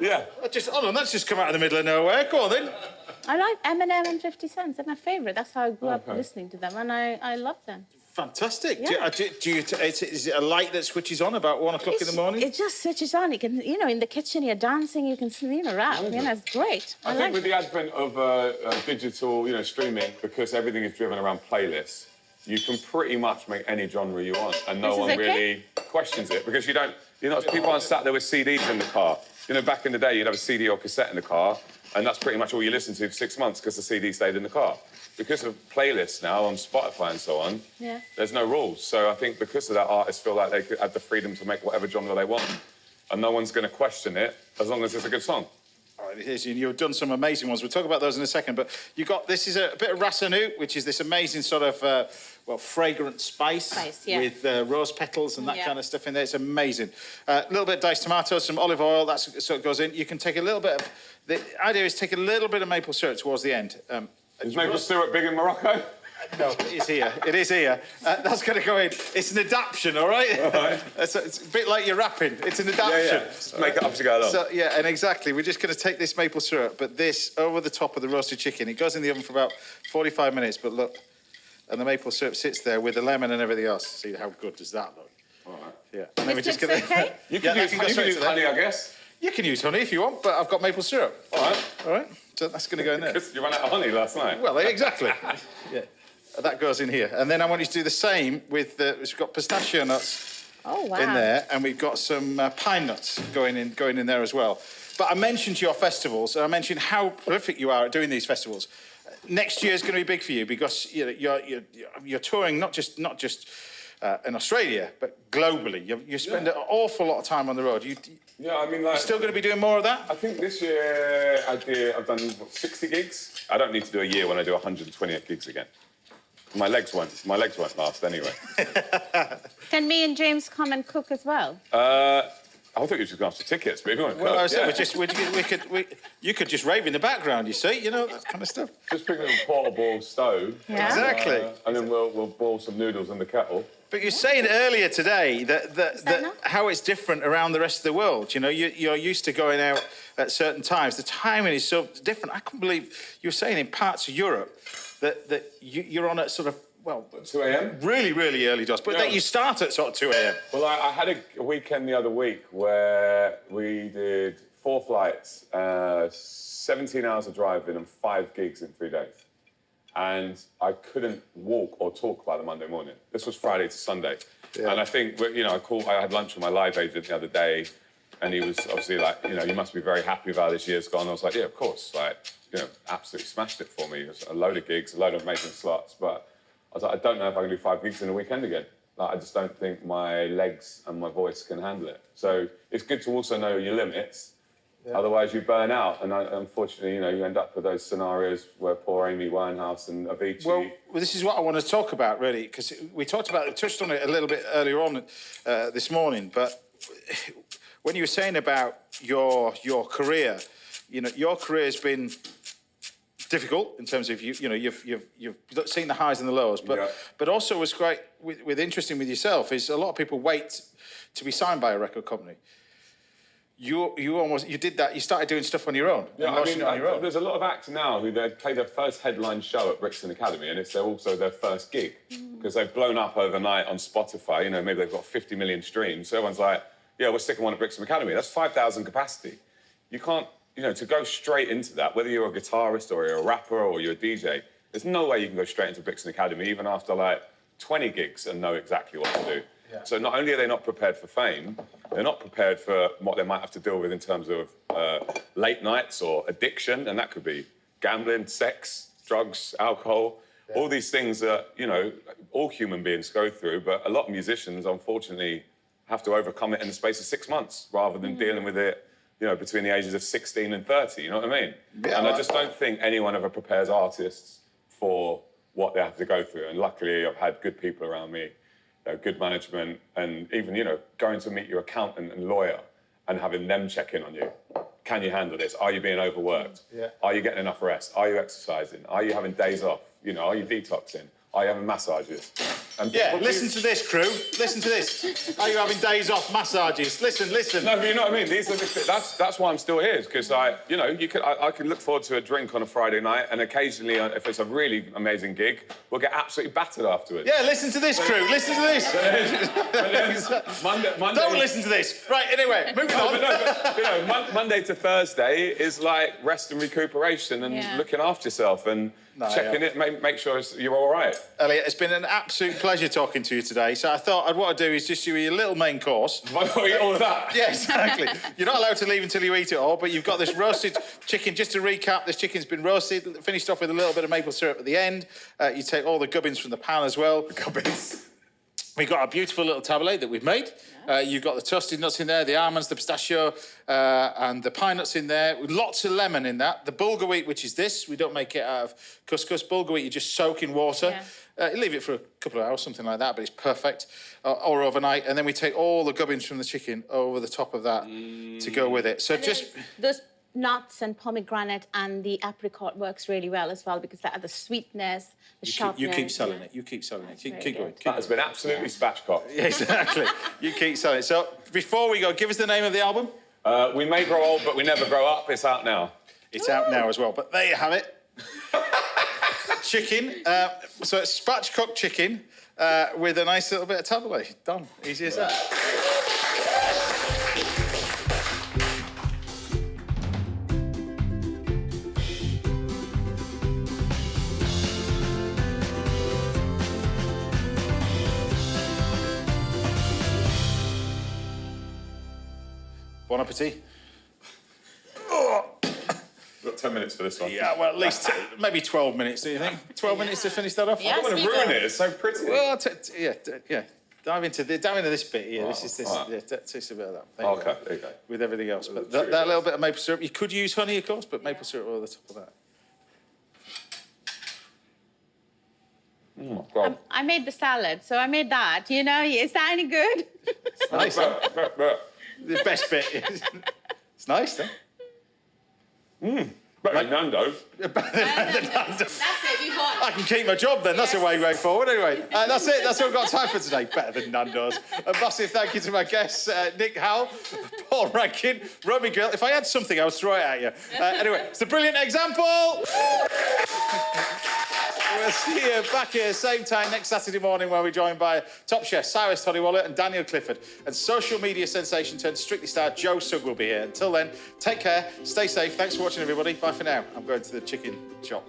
Yeah. Hold on, that's just come out of the middle of nowhere. Go on then. I like Eminem and 50 Cent. They're my favourite. That's how I grew up listening to them, and I love them. Fantastic. Yeah. Is it a light that switches on about 1 o'clock in the morning? It just switches on. You can, in the kitchen, you're dancing, you can, rap. It's great. I think with the advent of digital, streaming, because everything is driven around playlists, you can pretty much make any genre you want, and no one really questions it because people aren't sat there with CDs in the car. Back in the day, you'd have a CD or cassette in the car, and that's pretty much all you listened to for 6 months because the CD stayed in the car. Because of playlists now on Spotify and so on, there's no rules. So I think because of that, artists feel like they could have the freedom to make whatever genre they want, and no one's going to question it as long as it's a good song. Oh, it is. You've done some amazing ones. We'll talk about those in a second. But this is a bit of Rasanut, which is this amazing sort of, fragrant spice with rose petals and that kind of stuff in there. It's amazing. A little bit of diced tomatoes, some olive oil, that sort of goes in. You can take a little bit of... The idea is take a little bit of maple syrup towards the end. Is maple syrup big in Morocco? No, it is here. It is here. That's going to go in. It's an adaptation, all right? All right. It's a bit like your rapping. It's an adaptation. Yeah. Just make it up as you go along. So, and exactly. We're just going to take this maple syrup, but this over the top of the roasted chicken. It goes in the oven for about 45 minutes, but look. And the maple syrup sits there with the lemon and everything else. See how good does that look? All right. Yeah. And then we just get okay? You can use honey, I guess. You can use honey if you want, but I've got maple syrup. All right. All right. So that's going to go in there. Because you ran out of honey last night. Well, exactly. Yeah. That goes in here. And then I want you to do the same with, we've got pistachio nuts in there, and we've got some pine nuts going in there as well. But I mentioned your festivals, and I mentioned how prolific you are at doing these festivals. Next year is going to be big for you because you're touring not just in Australia, but globally. You spend an awful lot of time on the road. You're still going to be doing more of that? I think this year I've done 60 gigs. I don't need to do a year when I do 128 gigs again. My legs won't last anyway. Can me and James come and cook as well? I thought you were just going after tickets, but if you want to cook, you could just rave in the background, you see, that kind of stuff. Just pick up a portable stove. Yeah. Exactly. And then we'll boil some noodles in the kettle. But you're saying earlier today that how it's different around the rest of the world. You're used to going out at certain times. The timing is so different. I couldn't believe you were saying in parts of Europe that you're on at sort of, 2 a.m? Really, really early doors. But that you start at sort of 2 a.m. Well, I had a weekend the other week where we did 4 flights, 17 hours of driving and 5 gigs in 3 days. And I couldn't walk or talk by the Monday morning. This was Friday to Sunday. Yeah. And I think, I had lunch with my live agent the other day, and he was obviously like, you must be very happy about this year's gone. I was like, yeah, of course. Absolutely smashed it for me. It was a load of gigs, a load of amazing slots, but I was like, I don't know if I can do 5 gigs in a weekend again. I just don't think my legs and my voice can handle it. So it's good to also know your limits. Yeah. Otherwise, you burn out. And unfortunately, you end up with those scenarios where poor Amy Winehouse and Avicii... Well, this is what I want to talk about, really, because we touched on it a little bit earlier on this morning, but when you were saying about your career, your career has been difficult in terms of you've seen the highs and the lows, but also what's great with interesting with yourself is a lot of people wait to be signed by a record company. You did that. You started doing stuff on your own. Yeah, there's a lot of acts now who they play their first headline show at Brixton Academy, and it's also their first gig because they've blown up overnight on Spotify. Maybe they've got 50 million streams. So everyone's like, "Yeah, we're sticking one at Brixton Academy." That's 5,000 capacity. You can't, to go straight into that. Whether you're a guitarist or you're a rapper or you're a DJ, there's no way you can go straight into Brixton Academy even after 20 gigs and know exactly what to do. Yeah. So not only are they not prepared for fame, they're not prepared for what they might have to deal with in terms of late nights or addiction, and that could be gambling, sex, drugs, alcohol, all these things that, all human beings go through, but a lot of musicians, unfortunately, have to overcome it in the space of 6 months rather than dealing with it, between the ages of 16 and 30, you know what I mean? Yeah, and I just don't think anyone ever prepares artists for what they have to go through, and luckily I've had good people around me, good management, and even, going to meet your accountant and lawyer and having them check in on you. Can you handle this? Are you being overworked? Yeah. Are you getting enough rest? Are you exercising? Are you having days off? Are you detoxing? are you having massages? And Yeah, listen to this, crew. Listen to this. Are you having days off, massages? Listen, listen. No, but you know what I mean. These are that's why I'm still here, because I can look forward to a drink on a Friday night, and occasionally, if it's a really amazing gig, we'll get absolutely battered afterwards. Yeah, listen to this, crew. Listen to this. Monday. Don't listen to this. Right, anyway, moving on. Monday to Thursday is like rest and recuperation and looking after yourself and checking it, make sure you're all right. Elliot, it's been an absolute pleasure talking to you today. So I thought what I'd do is just do you a little main course. Why don't we eat all of that? Yeah, exactly. You're not allowed to leave until you eat it all, but you've got this roasted chicken. Just to recap, this chicken's been roasted, finished off with a little bit of maple syrup at the end. You take all the gubbins from the pan as well. Gubbins. We've got a beautiful little taboulet that we've made. You've got the toasted nuts in there, the almonds, the pistachio, and the pine nuts in there. With lots of lemon in that. The bulgur wheat, which is this, we don't make it out of couscous. Bulgur wheat, you just soak in water. You leave it for a couple of hours, something like that, but it's perfect. Or overnight. And then we take all the gubbins from the chicken over the top of that to go with it. So Those nuts and pomegranate and the apricot works really well as well, because they add the sweetness, the sharpness. You keep selling it. You keep selling it. Keep going. That has been absolutely spatchcock. Yeah, exactly. You keep selling it. So before we go, give us the name of the album. We may grow old, but we never grow up. It's out now. It's out now as well. But there you have it. Chicken. So it's spatchcock chicken with a nice little bit of taboulet. Done. Easy as that. Bon appetit. We've got 10 minutes for this one. Yeah, well, at least maybe 12 minutes, do you think? 12 minutes to finish that off? Yes, I don't want to ruin it. It's so pretty. Well, yeah. Dive into this bit here. This is this. Right. Yeah, taste a bit of that. There you go. With everything else, but that little bit of maple syrup. You could use honey, of course, but maple syrup over the top of that. Oh, God. I made the salad, so I made that. You know, is that any good? It's nice. The best bit. It's nice, though. Better than Nando's. That's it, you got I can keep my job then. That's a way forward. Anyway, that's it. That's all we've got time for today. Better than Nando's. A massive thank you to my guests, Nick Howell, Paul Rankin, Romy Grill. If I had something, I would throw it at you. Anyway, it's a brilliant example. We'll see you back here same time next Saturday morning, where we're joined by top chef Cyrus Toddywaller and Daniel Clifford, and social media sensation turned Strictly star Joe Sugg will be here. Until then, take care, stay safe. Thanks for watching, everybody. Bye for now. I'm going to the chicken shop.